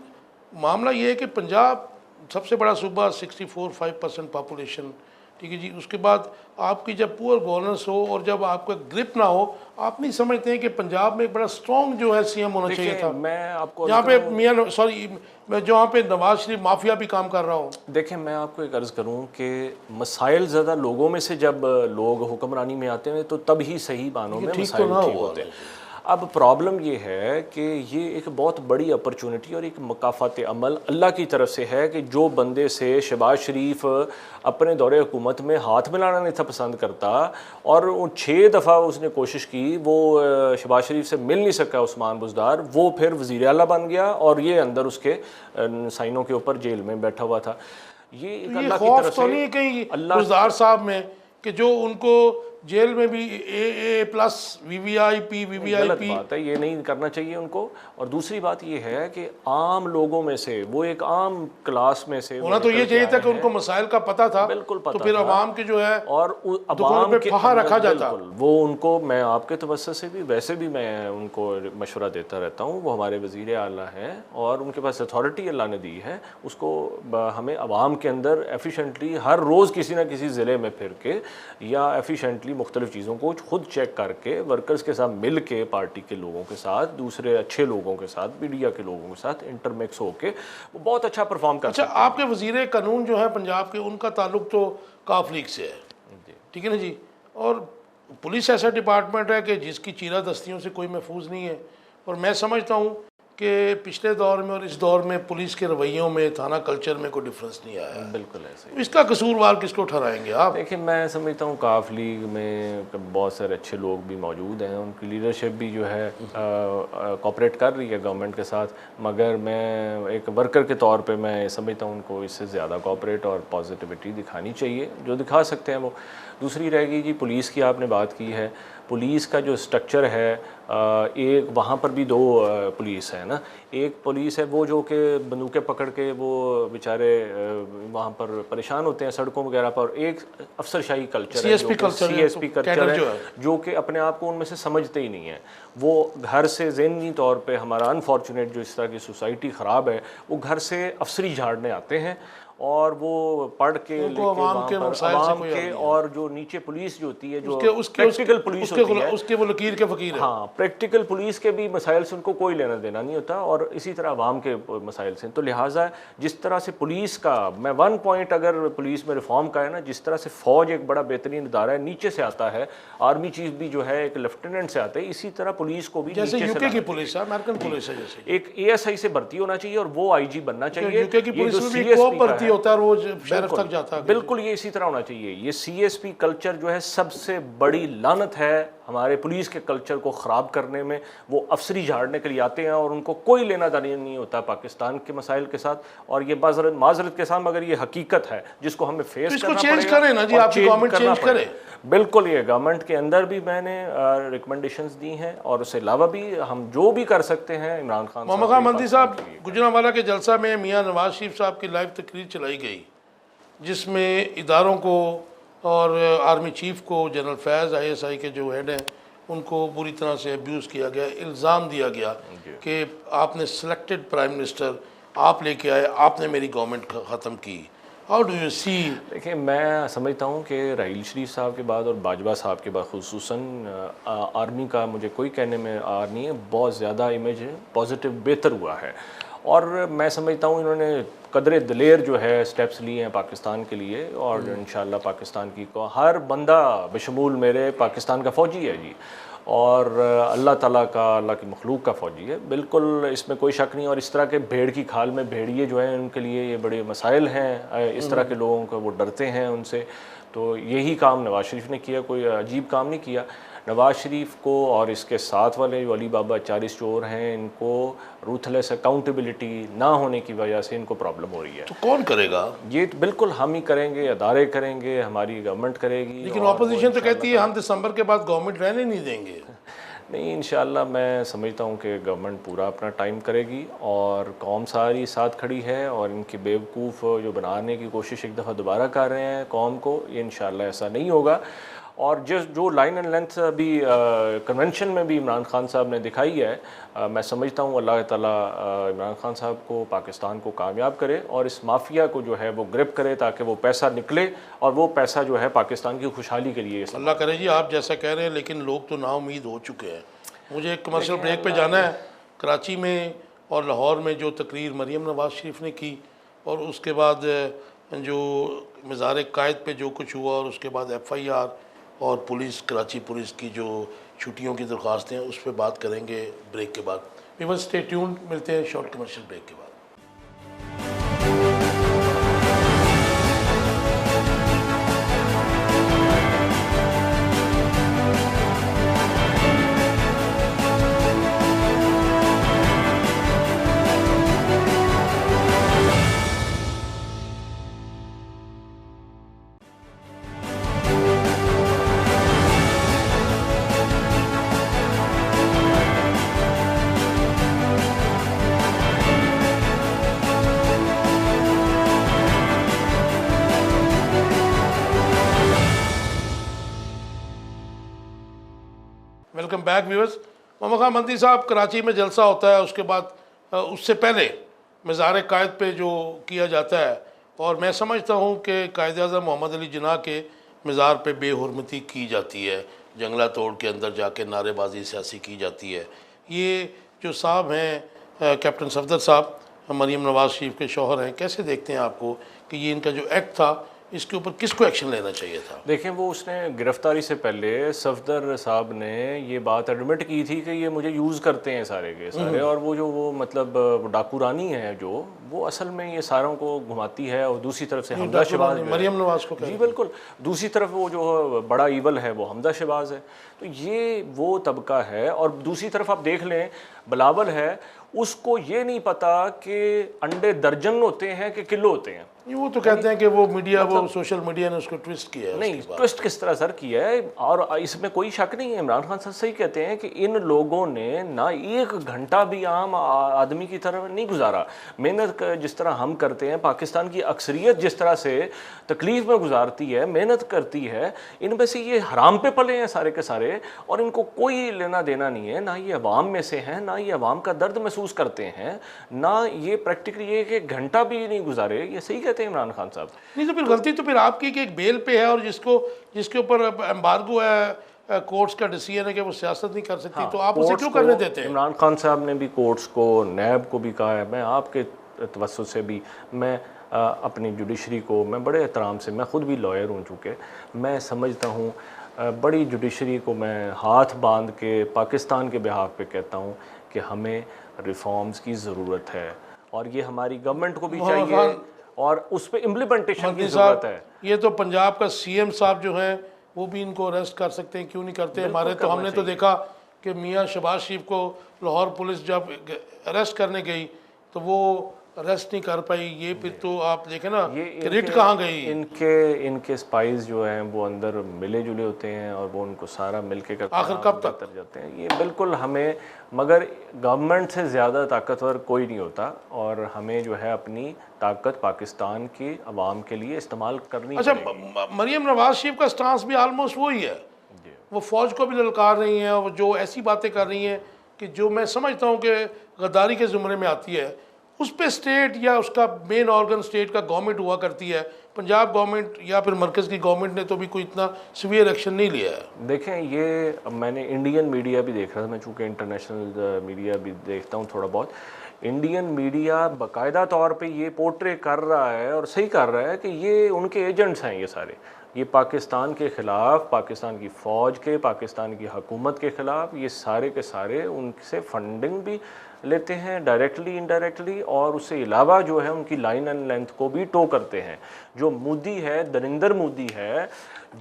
मामला ये है कि पंजाब सबसे बड़ा सूबा, 64-65% पॉपुलेशन, ठीक है जी। उसके बाद आपकी जब पुअर गवर्नेंस हो और जब आपका ग्रिप ना हो, आप नहीं समझते हैं कि पंजाब में एक बड़ा स्ट्रॉन्ग जो है सीएम होना चाहिए था? मैं आपको जहाँ पे मैं जहाँ पे नवाज शरीफ माफिया भी काम कर रहा हूँ। देखें, मैं आपको एक अर्ज़ करूँ कि मसाइल ज़्यादा लोगों में से जब लोग हुक्मरानी में आते हैं तो तब ही सही मानों में मसाइल ठीक होते हैं। अब प्रॉब्लम ये है कि ये एक बहुत बड़ी अपॉर्चुनिटी और एक मकाफ़ात अमल अल्लाह की तरफ से है कि जो बंदे से शहबाज शरीफ अपने दौरे हुकूमत में हाथ मिलाना नहीं था पसंद करता, और 6 दफ़ा उसने कोशिश की, वो शहबाज शरीफ से मिल नहीं सका उस्मान बुज़दार, वो फिर वज़ीर आला बन गया और ये अंदर उसके साइनों के ऊपर जेल में बैठा हुआ था। ये अल्लाह की तरफ से नहीं कहीं बुज़दार साहब में कि जो उनको जेल में भी AA+ VVIP गलत बात है, ये नहीं करना चाहिए उनको। और दूसरी बात ये है कि आम लोगों में से, वो एक आम क्लास में से होना तो ये चाहिए था कि उनको मसाइल का पता था, बिल्कुल पता तो फिर अवाम के जो है और अवाम के रखा जाता, वो उनको, मैं आपके तवज्जो से भी वैसे भी मैं उनको मशवरा देता रहता हूँ, वो हमारे वज़ीर आला हैं और उनके पास अथॉरिटी अल्लाह ने दी है, उसको हमें अवाम के अंदर एफिशिएंटली हर रोज़ किसी ना किसी ज़िले में फिर के या एफिशिएंटली मुख्तलिफ चीज़ों को खुद चेक करके, वर्कर्स के साथ मिल के, पार्टी के लोगों के साथ, दूसरे अच्छे लोगों के साथ, मीडिया के लोगों के साथ इंटरमिक्स होके वो बहुत अच्छा परफॉर्म कर सकते हैं। अच्छा, आपके वज़ीर कानून जो है पंजाब के, उनका ताल्लुक तो काफ लीग से है, ठीक है ना जी, और पुलिस ऐसा डिपार्टमेंट है कि जिसकी चीरा दस्तियों से कोई महफूज नहीं है। और मैं समझता हूँ कि पिछले दौर में और इस दौर में पुलिस के रवैयों में, थाना कल्चर में कोई डिफरेंस नहीं आया। बिल्कुल ऐसे। इसका कसूरवार किसको ठहराएंगे आप? देखिए, मैं समझता हूँ काफ लीग में बहुत सारे अच्छे लोग भी मौजूद हैं, उनकी लीडरशिप भी जो है कोऑपरेट कर रही है गवर्नमेंट के साथ, मगर मैं एक वर्कर के तौर पे मैं समझता हूँ उनको इससे ज़्यादा कोऑपरेट और पॉजिटिविटी दिखानी चाहिए, जो दिखा सकते हैं वो। दूसरी रहेगी जी, पुलिस की आपने बात की है, पुलिस का जो स्ट्रक्चर है, एक वहाँ पर भी 2 पुलिस है ना। एक पुलिस है वो जो कि बंदूकें पकड़ के वो बेचारे वहाँ पर परेशान होते हैं सड़कों वगैरह पर। एक अफसरशाही कल्चर है, CSP कल्चर है, जो कि अपने आप को उनमें से समझते ही नहीं है। वो घर से ज़हनी तौर पे, हमारा अनफॉर्चुनेट जो इस तरह की सोसाइटी ख़राब है, वो घर से अफसरी झाड़ने आते हैं और वो पढ़ के लेके अवाम के मसाइल से कोई के, और जो नीचे पुलिस जो होती है, जो उसके प्रैक्टिकल पुलिस होती है, उसके वो लकीर के फकीर है। हाँ, प्रैक्टिकल पुलिस के भी मसाइल से उनको कोई लेना देना नहीं होता, और इसी तरह अवाम के मसाइल से। तो लिहाजा जिस तरह से पुलिस का, मैं वन पॉइंट अगर पुलिस में रिफॉर्म का है ना, जिस तरह से फ़ौज एक बड़ा बेहतरीन इदारा है, नीचे से आता है, आर्मी चीफ भी जो है एक लेफ्टिनेंट से आते हैं, इसी तरह पुलिस को भी जैसे नीचे यूके की पुलिस है, अमेरिकन पुलिस है, जैसे एक ASI से भर्ती होना चाहिए और वो IG बनना चाहिए। यूके की पुलिस में भी को भर्ती होता है, रोज बैरक तक जाता है। बिल्कुल ये इसी तरह होना चाहिए। ये CSP कल्चर जो है सबसे बड़ी लानत है हमारे पुलिस के कल्चर को ख़राब करने में। वो अफसरी झाड़ने के लिए आते हैं और उनको कोई लेना देना नहीं होता पाकिस्तान के मसाइल के साथ, और ये माजरत के साथ, मगर ये हकीकत है जिसको हमें फेस करना पड़ेगा। चेंज करें ना जी, आपकी गवर्नमेंट चेंज करे। बिल्कुल, ये गवर्नमेंट के अंदर भी मैंने रिकमेंडेशंस दी हैं, और उसके अलावा भी हम जो भी कर सकते हैं इमरान खान मंदी साहब, गुजरांवाला के जलसा में मियाँ नवाज शरीफ साहब की लाइव तकरीर चलाई गई, जिसमें इदारों को और आर्मी चीफ को, जनरल फैज़ ISI के जो हेड हैं, उनको बुरी तरह से अब्यूज़ किया गया, इल्ज़ाम दिया गया कि आपने सिलेक्टेड प्राइम मिनिस्टर आप लेके आए, आपने मेरी गवर्नमेंट ख़त्म की। How do you see? देखिए, मैं समझता हूँ कि राहील शरीफ साहब के बाद और बाजवा साहब के बाद खुसूसन आर्मी का मुझे कोई कहने में आ नहीं है, बहुत ज़्यादा इमेज पॉजिटिव बेहतर हुआ है, और मैं समझता हूँ इन्होंने कदरे दलेर जो है स्टेप्स लिए हैं पाकिस्तान के लिए, और इंशाल्लाह पाकिस्तान की को हर बंदा बशमूल मेरे पाकिस्तान का फ़ौजी है जी, और अल्लाह ताला का, अल्लाह की मखलूक का फ़ौजी है, बिल्कुल इसमें कोई शक नहीं। और इस तरह के भेड़ की खाल में भेड़िए जो हैं, उनके लिए ये बड़े मसाइल हैं, इस तरह के लोगों को वो डरते हैं उनसे। तो यही काम नवाज़ शरीफ ने किया, कोई अजीब काम नहीं किया। नवाज़ शरीफ को और इसके साथ वाले जो अली बाबा 40 चोर हैं, इनको रूथलेस अकाउंटेबिलिटी ना होने की वजह से इनको प्रॉब्लम हो रही है। तो कौन करेगा ये? तो बिल्कुल हम ही करेंगे, अदारे करेंगे, हमारी गवर्नमेंट करेगी। लेकिन ऑपोजिशन तो कहती है हम दिसंबर के बाद गवर्नमेंट रहने नहीं देंगे। नहीं, इंशाल्लाह मैं समझता हूँ कि गवर्नमेंट पूरा अपना टाइम करेगी, और कौम सारी साथ खड़ी है, और इनकी बेवकूफ़ जो बनाने की कोशिश एक दफ़ा दोबारा कर रहे हैं कौम को, ये इंशाल्लाह ऐसा नहीं होगा। और जो लाइन एंड लेंथ अभी कन्वेंशन में भी इमरान खान साहब ने दिखाई है, मैं समझता हूँ अल्लाह ताला इमरान खान साहब को, पाकिस्तान को कामयाब करे, और इस माफिया को जो है वो ग्रिप करे, ताकि वो पैसा निकले और वो पैसा जो है पाकिस्तान की खुशहाली के लिए। अल्लाह करे जी, आप जैसा कह रहे हैं, लेकिन लोग तो नाउम्मीद हो चुके हैं। मुझे एक कमर्शियल ब्रेक पे जाना है। कराची में और लाहौर में जो तकरीर मरीम नवाज़ शरीफ ने की, और उसके बाद जो मज़ार कायद पे जो कुछ हुआ, और उसके बाद FIR और पुलिस, कराची पुलिस की जो छुट्टियों की दरख्वास्तें हैं, उस पर बात करेंगे ब्रेक के बाद। व्यूअर्स स्टे ट्यून्ड, मिलते हैं शॉर्ट कमर्शियल ब्रेक के बाद। Welcome back viewers. मंदी साहब, कराची में जलसा होता है, उसके बाद उससे पहले मज़ार कायद पे जो किया जाता है, और मैं समझता हूँ कि कायद-ए-आज़म मोहम्मद अली जिन्ना के मज़ार पे बेहुरमती की जाती है, जंगला तोड़ के अंदर जाके नारेबाजी सियासी की जाती है। ये जो साहब हैं कैप्टन सफदर साहब, मरीम नवाज़ शरीफ के शौहर हैं, कैसे देखते हैं आपको कि ये इनका जो एक्ट था, इसके ऊपर किसको एक्शन लेना चाहिए था? देखें, वो उसने गिरफ्तारी से पहले सफदर साहब ने ये बात एडमिट की थी कि ये मुझे यूज़ करते हैं सारे के सारे, और वो मतलब डाकू रानी है जो, वो असल में ये सारों को घुमाती है, और दूसरी तरफ से हमजा शहबाज, मरीम नवाज को, जी बिल्कुल, दूसरी तरफ वो जो बड़ा ईवल है वो हमजा शहबाज है। तो ये वो तबका है। और दूसरी तरफ आप देख लें, बिलावल है, उसको ये नहीं पता कि अंडे दर्जन होते हैं कि किलो होते हैं। वो तो कहते हैं कि वो मीडिया, वो सोशल मीडिया ने उसको ट्विस्ट किया है। नहीं, ट्विस्ट किस तरह सर किया है, और इसमें कोई शक नहीं है। इमरान खान साहब सही कहते हैं कि इन लोगों ने ना एक घंटा भी आम आदमी की तरह नहीं गुजारा। मेहनत जिस तरह हम करते हैं, पाकिस्तान की अक्सरियत जिस तरह से तकलीफ में गुजारती है, मेहनत करती है, इनमें से ये हराम पे पले हैं सारे के सारे, और इनको कोई लेना देना नहीं है। ना ये अवाम में से हैं, ना ये अवाम का दर्द महसूस करते हैं, ना ये प्रैक्टिकली एक घंटा भी नहीं गुजारे। ये सही कहते हैं कहते हैं इमरान खान साहब। नहीं तो फिर गलती तो फिर आपकी कि एक बेल पे है और जिसके ऊपर एम्बार्गो है, कोर्ट्स का डिसीजन है कि वो सियासत नहीं कर सकती, तो आप उसे क्यों करने देते हैं? इमरान खान साहब ने भी कोर्ट्स को, नैब को भी कहा है, मैं आपके तवज्जुह से भी, मैं अपनी जुडिशरी को, मैं बड़े एहतराम से, मैं ख़ुद भी लॉयर हूँ चूँकि, मैं समझता हूँ बड़ी जुडिशरी को मैं हाथ बांध के पाकिस्तान के बिहाफ पे कहता हूँ कि हमें रिफॉर्म्स की ज़रूरत है और ये हमारी गवर्नमेंट को भी चाहिए और उस पर इम्प्लीमेंटेशन की ज़रूरत है। ये तो पंजाब का सीएम साहब जो हैं वो भी इनको अरेस्ट कर सकते हैं, क्यों नहीं करते? हमारे तो हमने तो देखा कि मियाँ शहबाज शरीफ को लाहौर पुलिस जब अरेस्ट करने गई तो वो अरेस्ट नहीं कर पाई। ये फिर तो आप देखें ना कि रिट कहाँ गई। इनके स्पाइस जो हैं वो अंदर मिले जुले होते हैं और वो उनको सारा मिलके करते हैं, आखिर कब तक तर जाते हैं। ये बिल्कुल हमें, मगर गवर्नमेंट से ज़्यादा ताकतवर कोई नहीं होता और हमें जो है अपनी ताकत पाकिस्तान की आवाम के लिए इस्तेमाल करनी अच्छा, मरियम नवाज शरीफ का स्टांस भी आलमोस्ट वही है, वो फ़ौज को भी ललकार रही हैं और जो ऐसी बातें कर रही हैं कि जो मैं समझता हूँ कि गद्दारी के ज़ुमरे में आती है। उस पर स्टेट या उसका मेन ऑर्गन स्टेट का गवर्नमेंट हुआ करती है। पंजाब गवर्नमेंट या फिर मरकज़ की गवर्नमेंट ने तो भी कोई इतना सीवियर एक्शन नहीं लिया है। देखें, ये मैंने इंडियन मीडिया भी देख रहा था, मैं चूँकि इंटरनेशनल मीडिया भी देखता हूँ थोड़ा बहुत, इंडियन मीडिया बाकायदा तौर पे ये पोर्ट्रे कर रहा है और सही कर रहा है कि ये उनके एजेंट्स हैं, ये सारे, ये पाकिस्तान के ख़िलाफ़, पाकिस्तान की फ़ौज के, पाकिस्तान की हुकूमत के ख़िलाफ़, ये सारे के सारे उनसे फंडिंग भी लेते हैं डायरेक्टली इनडायरेक्टली, और उससे अलावा जो है उनकी लाइन एंड लेंथ को भी टो करते हैं। जो मोदी है, नरेंद्र मोदी है,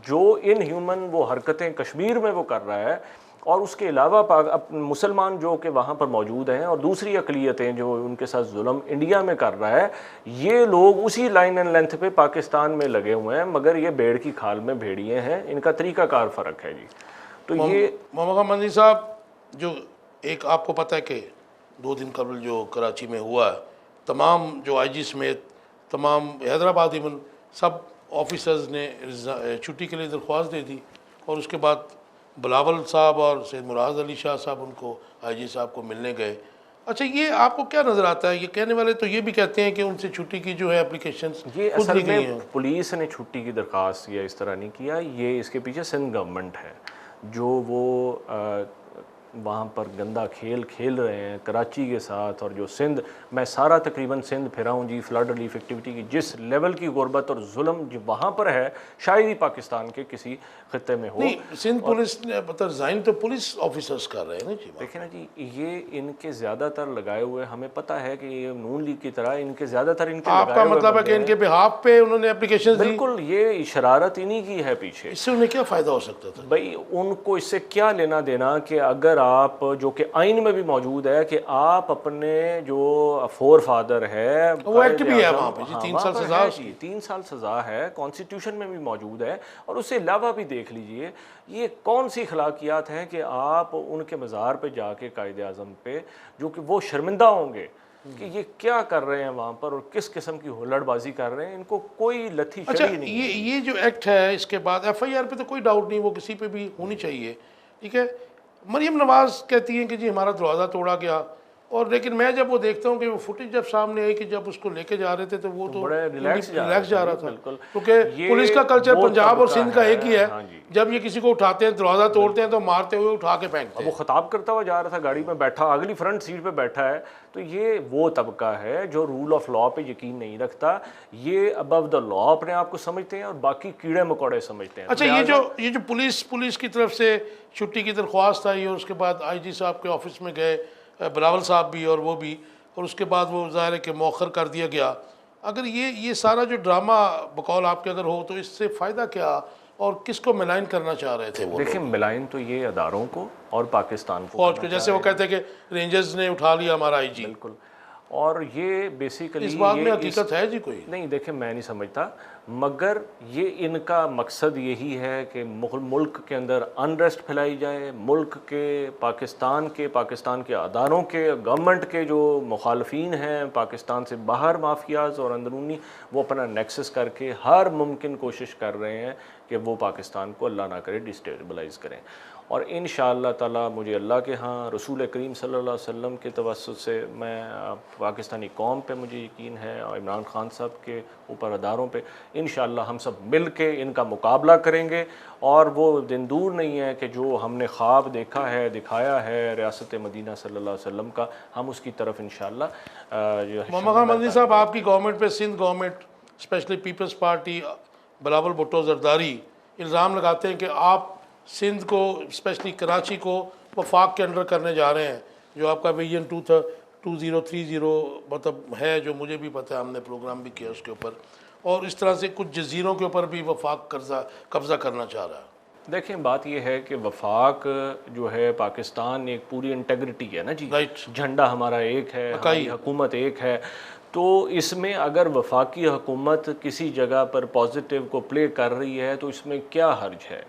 जो इन ह्यूमन वो हरकतें कश्मीर में वो कर रहा है, और उसके अलावा मुसलमान जो कि वहाँ पर मौजूद हैं और दूसरी अक़लियतें जो उनके साथ जुल्म इंडिया में कर रहा है, ये लोग उसी लाइन एंड लेंथ पे पाकिस्तान में लगे हुए हैं, मगर ये भेड़ की खाल में भेड़िए हैं, इनका तरीक़ाकार फ़र्क है जी। तो ये मोहम्मद मंदी साहब, जो एक आपको पता है कि 2 दिन कबल जो कराची में हुआ, तमाम जो आईजी समेत तमाम हैदराबाद इवन सब ऑफिसर्स ने छुट्टी के लिए दरख्वास्त दे दी और उसके बाद बिलावल साहब और सैयद मुराद अली शाह साहब उनको आईजी साहब को मिलने गए। अच्छा, ये आपको क्या नज़र आता है? ये कहने वाले तो ये भी कहते हैं कि उनसे छुट्टी की जो है एप्लीकेशन ये असल में पुलिस ने छुट्टी की दरख्वास्त या इस तरह नहीं किया, ये इसके पीछे सिंध गवर्नमेंट है जो वो वहाँ पर गंदा खेल खेल रहे हैं कराची के साथ। और जो सिंध, मैं सारा तकरीबन सिंध फिरा हूँ जी, फ्लड रिलीफ एक्टिविटी की जिस लेवल की गुर्बत और जुल्म जो वहाँ पर है, शायद ही पाकिस्तान के किसी खत्ते में हो। नहीं, सिंध पुलिस ने रिजाइन तो पुलिस ऑफिसर्स कर रहे हैं ना जी। देखें ना जी, ये इनके ज़्यादातर लगाए हुए, हमें पता है कि ये नून लीग की तरह इनके ज़्यादातर इनके, आपका मतलब है कि इनके बिहाफ पे उन्होंने एप्लीकेशन दी? बिल्कुल, ये शरारत इन्हीं की है पीछे। इससे उन्हें क्या फ़ायदा हो सकता था भाई? उनको इससे क्या लेना देना कि अगर आप, जो कि आइन में भी मौजूद है कि आप अपने जो फोर फादर है, वो एक्ट भी है वहाँ पे जी, 3 साल सज़ा जी, 3 साल सज़ा है, कॉन्स्टिट्यूशन में भी मौजूद है। और उससे अलावा भी देख लीजिए ये कौन सी अखलाकियात हैं कि आप उनके मज़ार पे जाके कायदे आज़म पे, जो कि वो शर्मिंदा होंगे कि ये क्या कर रहे हैं वहाँ पर और किस किस्म की हुल्लड़बाजी कर रहे हैं, इनको कोई लथी अच्छा, चढ़ी नहीं। ये जो एक्ट है, इसके बाद एफआईआर पे तो कोई डाउट नहीं, वो किसी पे भी होनी चाहिए, ठीक है। मरियम नवाज़ कहती हैं कि जी हमारा दरवाज़ा तोड़ा गया, और लेकिन मैं जब वो देखता हूँ कि वो फुटेज जब सामने आई कि जब उसको लेके जा रहे थे तो वो तो बड़े रिलैक्स जा रहा था, क्योंकि पुलिस का कल्चर पंजाब और सिंध का एक ही है। जब ये किसी को उठाते हैं, दरवाज़ा तोड़ते हैं तो मारते हुए उठा के फेंकते हैं। वो खिताब करता हुआ जा रहा था, गाड़ी में बैठा, अगली फ्रंट सीट पे बैठा है। तो ये वो तबका है जो रूल ऑफ लॉ पे यकीन नहीं रखता, ये अबव द लॉ अपने आप को समझते हैं और बाकी कीड़े मकोड़े समझते हैं। अच्छा, ये जो पुलिस की तरफ से छुट्टी की दरख्वास्त आई और उसके बाद आईजी साहब के ऑफिस में गए, बिलावल साहब भी और वो भी, और उसके बाद वो ज़ाहिर है कि मौखर कर दिया गया। अगर ये सारा जो ड्रामा बकौल आपके अगर हो तो इससे फ़ायदा क्या और किसको मिलाइन करना चाह रहे थे वो? देखिए, मिलाइन तो ये अदारों को और पाकिस्तान को, फौज को, जैसे वो कहते हैं कि रेंजर्स ने उठा लिया हमारा आईजी। बिल्कुल, और ये बेसिकली इस बात में हकीकत है जी कोई? नहीं, देखें मैं नहीं समझता, मगर ये इनका मकसद यही है कि मुल्क के अंदर अनरेस्ट फैलाई जाए, मुल्क के पाकिस्तान के अदारों के, गवर्नमेंट के जो मुखालफीन हैं, पाकिस्तान से बाहर माफियाज और अंदरूनी, वो अपना नेक्सस करके हर मुमकिन कोशिश कर रहे हैं कि वो पाकिस्तान को अल्लाह ना करे डिस्टेबलाइज करें। और इंशाअल्लाह ताला मुझे अल्लाह के यहाँ रसूल करीम सल्लल्लाहु अलैहि वसल्लम के तवस्सुत से मैं पाकिस्तानी कौम पे मुझे यकीन है और इमरान खान साहब के ऊपर अदारों पे इंशाअल्लाह हम सब मिल के इनका मुकाबला करेंगे। और वो दिन दूर नहीं है कि जो हमने ख्वाब देखा है, दिखाया है रियासत मदीना सल्लल्लाहु अलैहि वसल्लम का, हम उसकी तरफ इंशाअल्लाह जो है। मोहम्मद मदनी साहब, आपकी गवर्नमेंट पे सिंध गवर्नमेंट स्पेशली पीपल्स पार्टी बिलावल भुट्टो जरदारी इल्ज़ाम लगाते हैं कि आप सिंध को स्पेशली कराची को वफाक के अंडर करने जा रहे हैं, जो आपका विजन 2030 मतलब है, जो मुझे भी पता है, हमने प्रोग्राम भी किया उसके ऊपर, और इस तरह से कुछ जजीरों के ऊपर भी वफाक कब्ज़ा करना चाह रहा है। देखें, बात यह है कि वफाक जो है पाकिस्तान एक पूरी इंटेग्रिटी है ना जी, राइट, झंडा हमारा एक है, हमारी हुकूमत एक है। तो इसमें अगर वफाकी हुकूमत किसी जगह पर पॉजिटिव को प्ले कर रही है तो इसमें क्या हर्ज है।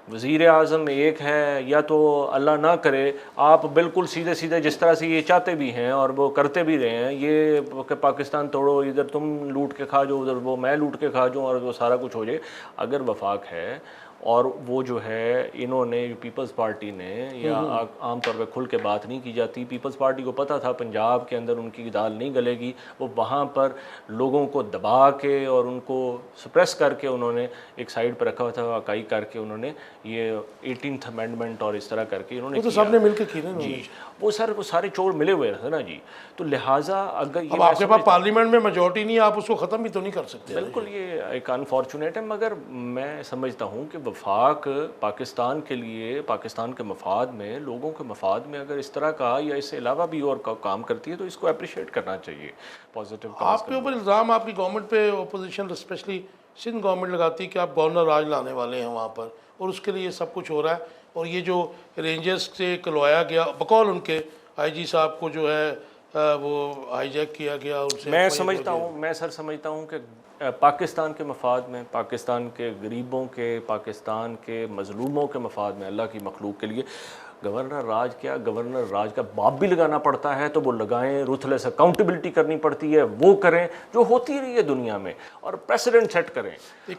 वज़ीर आज़म एक है, या तो अल्लाह ना करे आप बिल्कुल सीधे सीधे जिस तरह से ये चाहते भी हैं और वो करते भी रहे हैं, ये कि पाकिस्तान तोड़ो, इधर तुम लूट के खा जाओ, उधर वो मैं लूट के खा जाऊँ और वो सारा कुछ हो जाए। अगर वफाक है और वो जो है इन्होंने पीपल्स पार्टी ने, या आम तौर पे खुल के बात नहीं की जाती, पीपल्स पार्टी को पता था पंजाब के अंदर उनकी दाल नहीं गलेगी, वो वहाँ पर लोगों को दबा के और उनको सप्रेस करके उन्होंने एक साइड पर रखा हुआ था, अकाई करके उन्होंने ये 18th अमेंडमेंट और इस तरह करके इन्होंने तो सबने मिलकर की ना जी, वो सारे चोर मिले हुए थे ना जी। तो लिहाजा अगर ये अब आपके पास पार्लियामेंट में मेजॉरिटी नहीं है, आप उसको ख़त्म भी तो नहीं कर सकते। बिल्कुल, ये एक अनफॉर्चुनेट है, मगर मैं समझता हूँ कि वफाक पाकिस्तान के लिए, पाकिस्तान के मफाद में, लोगों के मफाद में अगर इस तरह का या इससे अलावा भी और काम करती है तो इसको अप्रिशिएट करना चाहिए। पॉजिटिव आपके ऊपर इल्ज़ाम आपकी गवर्नमेंट पे अपोजिशन स्पेशली सिंध गवर्नमेंट लगाती है कि आप गवर्नर राज लाने वाले हैं वहाँ पर, और उसके लिए सब कुछ हो रहा है। और ये जो रेंजर्स से करवाया गया बकौल उनके IG साहब को जो है वो हाईजैक किया गया उनसे, मैं समझता हूँ कि पाकिस्तान के मफाद में, पाकिस्तान के गरीबों के, पाकिस्तान के मजलूमों के मफाद में, अल्लाह की मखलूक के लिए गवर्नर राज क्या, गवर्नर राज का बाप भी लगाना पड़ता है तो वो लगाएं, रूथलेस अकाउंटेबिलिटी करनी पड़ती है, वो करें जो होती रही है दुनिया में, और प्रेसिडेंट सेट करें।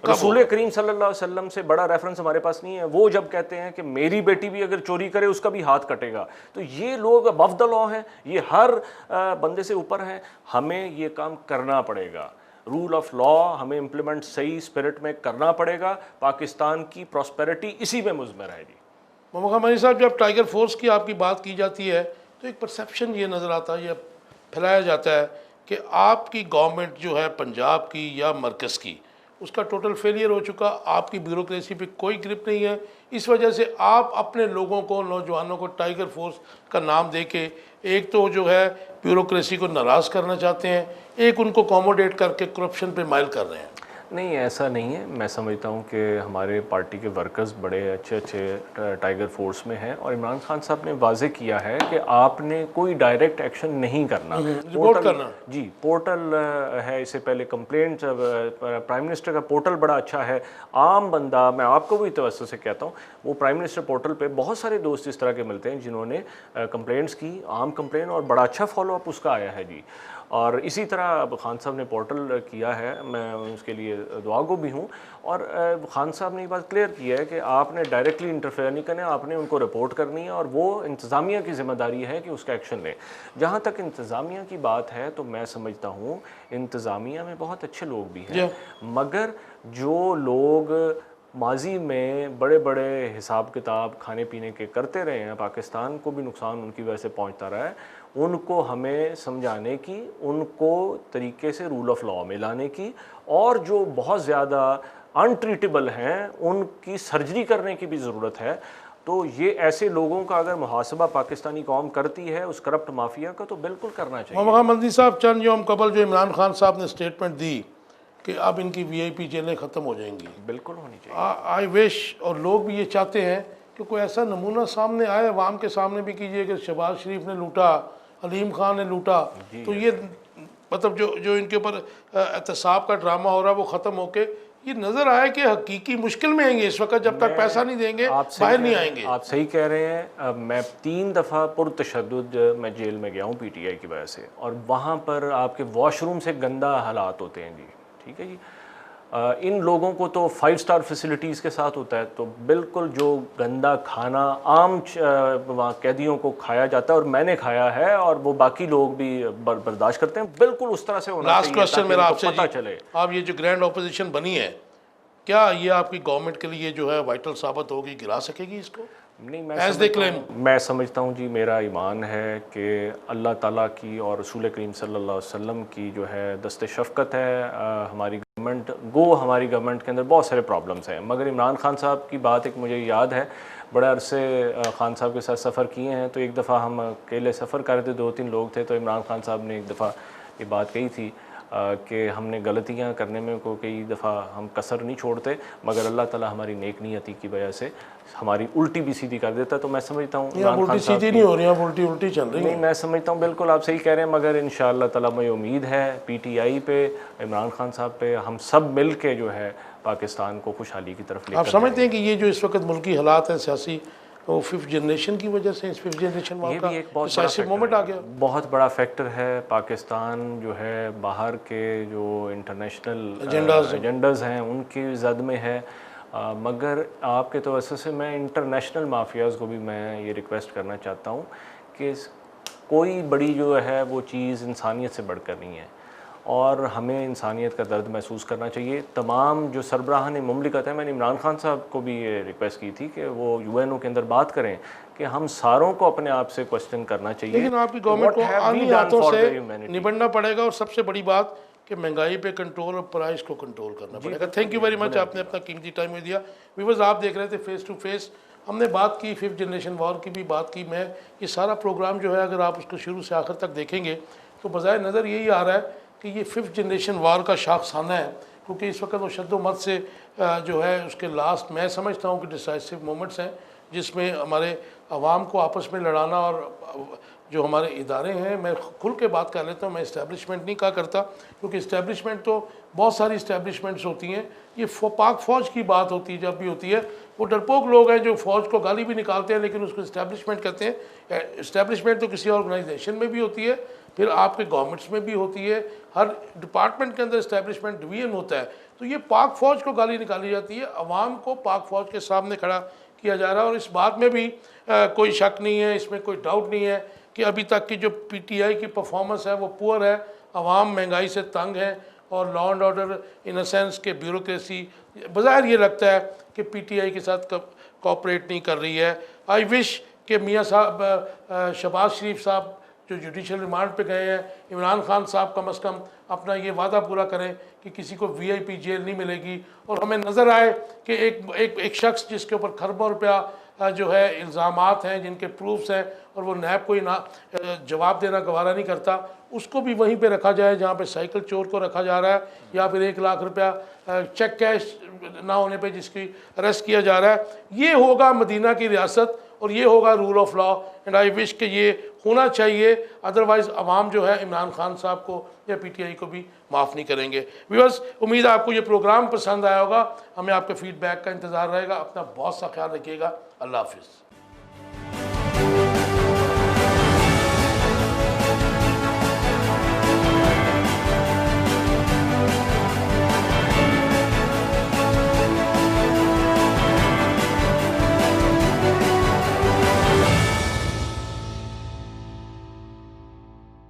रसूल करीम सल्लल्लाहु अलैहि वसल्लम से बड़ा रेफरेंस हमारे पास नहीं है। वो जब कहते हैं कि मेरी बेटी भी अगर चोरी करे उसका भी हाथ कटेगा, तो ये लोग अबव द लॉ हैं, ये हर बंदे से ऊपर हैं। हमें ये काम करना पड़ेगा, रूल ऑफ लॉ हमें इम्प्लीमेंट सही स्पिरिट में करना पड़ेगा। पाकिस्तान की प्रॉस्पेरिटी इसी में मुज़मर है जी। मोहम्मद मदनी साहब, जब टाइगर फोर्स की आपकी बात की जाती है तो एक परसेप्शन ये नज़र आता है, ये फैलाया जाता है कि आपकी गवर्नमेंट जो है पंजाब की या मरकज़ की, उसका टोटल फेलियर हो चुका, आपकी ब्यूरोक्रेसी पे कोई ग्रिप नहीं है। इस वजह से आप अपने लोगों को, नौजवानों को टाइगर फोर्स का नाम दे के एक तो जो है ब्यूरोक्रेसी को नाराज़ करना चाहते हैं, एक उनको अकोमोडेट करके करप्शन पे माइल कर रहे हैं। नहीं, ऐसा नहीं है। मैं समझता हूँ कि हमारे पार्टी के वर्कर्स बड़े अच्छे टाइगर फोर्स में हैं, और इमरान खान साहब ने वाज़े किया है कि आपने कोई डायरेक्ट एक्शन नहीं करना, रिपोर्ट करना जी। पोर्टल है, इससे पहले कंप्लेंट, प्राइम मिनिस्टर का पोर्टल बड़ा अच्छा है। आम बंदा, मैं आपको भी तवज्जो से कहता हूँ, वो प्राइम मिनिस्टर पोर्टल पे बहुत सारे दोस्त इस तरह के मिलते हैं जिन्होंने कंप्लेंट्स की, आम कंप्लेंट, और बड़ा अच्छा फॉलोअप उसका आया है जी। और इसी तरह अब खान साहब ने पोर्टल किया है, मैं उसके लिए दुआगो भी हूँ। और खान साहब ने ये बात क्लियर की है कि आपने डायरेक्टली इंटरफेयर नहीं करना, आपने उनको रिपोर्ट करनी है, और वो इंतज़ामिया की ज़िम्मेदारी है कि उसका एक्शन लें। जहाँ तक इंतज़ामिया की बात है तो मैं समझता हूँ इंतज़ामिया में बहुत अच्छे लोग भी हैं, मगर जो लोग माजी में बड़े बड़े हिसाब किताब खाने पीने के करते रहे हैं, पाकिस्तान को भी नुकसान उनकी वजह से पहुंचता रहा है, उनको हमें समझाने की, उनको तरीके से रूल ऑफ लॉ में लाने की, और जो बहुत ज़्यादा अनट्रीटेबल हैं उनकी सर्जरी करने की भी ज़रूरत है। तो ये ऐसे लोगों का अगर मुहासबा पाकिस्तानी कौम करती है उस करप्ट माफिया का, तो बिल्कुल करना चाहिए। मोहम्मद मदनी साहब, चंद यौम कबल जो इमरान खान साहब ने स्टेटमेंट दी कि अब इनकी VIP जेलें ख़त्म हो जाएंगी, बिल्कुल होनी चाहिए। आई विश, और लोग भी ये चाहते हैं कि कोई ऐसा नमूना सामने आए, अवाम के सामने भी कीजिए कि शहबाज शरीफ ने लूटा, अलीम खान ने लूटा, तो ये मतलब जो इनके ऊपर एहतसाब का ड्रामा हो रहा है वो ख़त्म होके ये नज़र आया कि हकीकी मुश्किल में आएंगे इस वक्त, जब तक पैसा नहीं देंगे बाहर नहीं आएंगे। आप सही कह रहे हैं। मैं 3 दफ़ा पुरतशद्दुद मैं जेल में गया हूँ पीटीआई की वजह से, और वहाँ पर आपके वॉशरूम से गंदा हालात होते हैं जी, ठीक है जी। इन लोगों को तो 5 स्टार फैसिलिटीज़ के साथ होता है, तो बिल्कुल जो गंदा खाना आम वहाँ कैदियों को खाया जाता है और मैंने खाया है और वो बाकी लोग भी बर्दाश्त करते हैं, बिल्कुल उस तरह से होना चाहिए। लास्ट क्वेश्चन मेरा आपसे पता चले, आप ये जो ग्रैंड ऑपोजिशन बनी है, क्या ये आपकी गवर्नमेंट के लिए जो है वाइटल साबित होगी, गिरा सकेगी इसको? नहीं, मैं समझता हूँ जी, मेरा ईमान है कि अल्लाह ताला की और रसूल करीम सल्लल्लाहु अलैहि वसल्लम की जो है दस्ते शफ़क़त है। हमारी गवर्नमेंट के अंदर बहुत सारे प्रॉब्लम्स हैं, मगर इमरान खान साहब की बात एक मुझे याद है, बड़े अरसे खान साहब के साथ सफ़र किए हैं, तो एक दफ़ा हम अकेले सफ़र कर रहे थे, 2-3 लोग थे, तो इमरान खान साहब ने एक दफ़ा ये बात कही थी कि हमने गलतियां करने में को कई दफ़ा हम कसर नहीं छोड़ते, मगर अल्लाह ताला हमारी नेक नियति की वजह से हमारी उल्टी भी सीधी कर देता। तो मैं समझता हूँ उल्टी सीधी नहीं हो रही, उल्टी चल रही नहीं, मैं समझता हूँ बिल्कुल आप सही कह रहे हैं, मगर इंशाअल्लाह ताला मुझे उम्मीद है पीटीआई पे, इमरान खान साहब पे, हम सब मिल के जो है पाकिस्तान को खुशहाली की तरफ लेकर। आप समझते हैं कि ये जो इस वक्त मुल्की हालात हैं सियासी, वो 5th जनरेशन की वजह से, इस 5th जनरेशन ये भी एक बहुत बड़ा फैक्टर है। पाकिस्तान जो है बाहर के जो इंटरनेशनल एजेंडाज हैं उनकी जद में है, मगर आपके तवज्जो से मैं इंटरनेशनल माफियाज़ को भी मैं ये रिक्वेस्ट करना चाहता हूँ कि कोई बड़ी जो है वो चीज़ इंसानियत से बढ़कर नहीं है, और हमें इंसानियत का दर्द महसूस करना चाहिए। तमाम जो सरबराहान मुमलिकत है, मैंने इमरान खान साहब को भी ये रिक्वेस्ट की थी कि वो यूएनओ के अंदर बात करें कि हम सारों को अपने आप से क्वेश्चन करना चाहिए। लेकिन आपकी गवर्नमेंट को आनी हाथों से निपटना पड़ेगा, और सबसे बड़ी बात कि महंगाई पे कंट्रोल और प्राइस को कंट्रोल करना पड़ेगा। थैंक यू वेरी मच, आपने अपना कीमती टाइम में दिया। व्यूअर्स, आप देख रहे थे फेस टू फेस, हमने बात की 5th जनरेशन वॉर की भी बात की। मैं ये सारा प्रोग्राम जो है अगर आप उसको शुरू से आखिर तक देखेंगे तो बज़ाहिर नज़र यही आ रहा है कि ये 5th जनरेशन वार का शाखसाना है, क्योंकि इस वक्त वो शद्दोमत से जो है उसके लास्ट मैं समझता हूँ कि डिसाइसिव मोमेंट्स हैं, जिसमें हमारे अवाम को आपस में लड़ाना, और जो हमारे इदारे हैं, मैं खुल के बात कर लेता हूँ, मैं इस्टेब्लिशमेंट नहीं कहा करता, क्योंकि इस्टेब्लिशमेंट तो बहुत सारी इस्टेब्लिशमेंट्स होती हैं। ये पाक फ़ौज की बात होती है, जब भी होती है वो डरपोक लोग हैं जो फ़ौज को गाली भी निकालते हैं, लेकिन उसको इस्टेब्लिशमेंट कहते हैं। इस्टेब्लिशमेंट तो किसी ऑर्गेनाइजेशन में भी होती है, फिर आपके गवर्नमेंट्स में भी होती है, हर डिपार्टमेंट के अंदर इस्टेब्लिशमेंट डिवीजन होता है। तो ये पाक फ़ौज को गाली निकाली जाती है, अवाम को पाक फ़ौज के सामने खड़ा किया जा रहा है, और इस बात में भी कोई शक नहीं है, इसमें कोई डाउट नहीं है कि अभी तक की जो पीटीआई की परफॉर्मेंस है वो पुअर है। अवाम महंगाई से तंग है, और law and order in a sense के ब्यूरोक्रेसी बज़ाहिर ये लगता है कि पीटीआई के साथ कोऑपरेट नहीं कर रही है। आई विश कि मियाँ साहब शहबाज शरीफ साहब जो जुडिशल रिमांड पे गए हैं, इमरान खान साहब कम अज़ कम अपना ये वादा पूरा करें कि किसी को वीआईपी जेल नहीं मिलेगी, और हमें नज़र आए कि एक शख्स जिसके ऊपर खरबों रुपया जो है इल्ज़ामात हैं, जिनके प्रूफ्स हैं, और वो नैब कोई ना जवाब देना गवारा नहीं करता, उसको भी वहीं पे रखा जाए जहाँ पे साइकिल चोर को रखा जा रहा है, या फिर 1 लाख रुपया चेक कैश ना होने पे जिसकी अरेस्ट किया जा रहा है। ये होगा मदीना की रियासत, और ये होगा rule of law, and I wish कि ये होना चाहिए। अदरवाइज़ अवाम जो है इमरान खान साहब को या पीटीआई को भी माफ़ नहीं करेंगे। व्यूअर्स, उम्मीद है आपको ये प्रोग्राम पसंद आया होगा, हमें आपके फीडबैक का इंतज़ार रहेगा। अपना बहुत सा ख्याल रखिएगा। अल्लाह हाफिज़।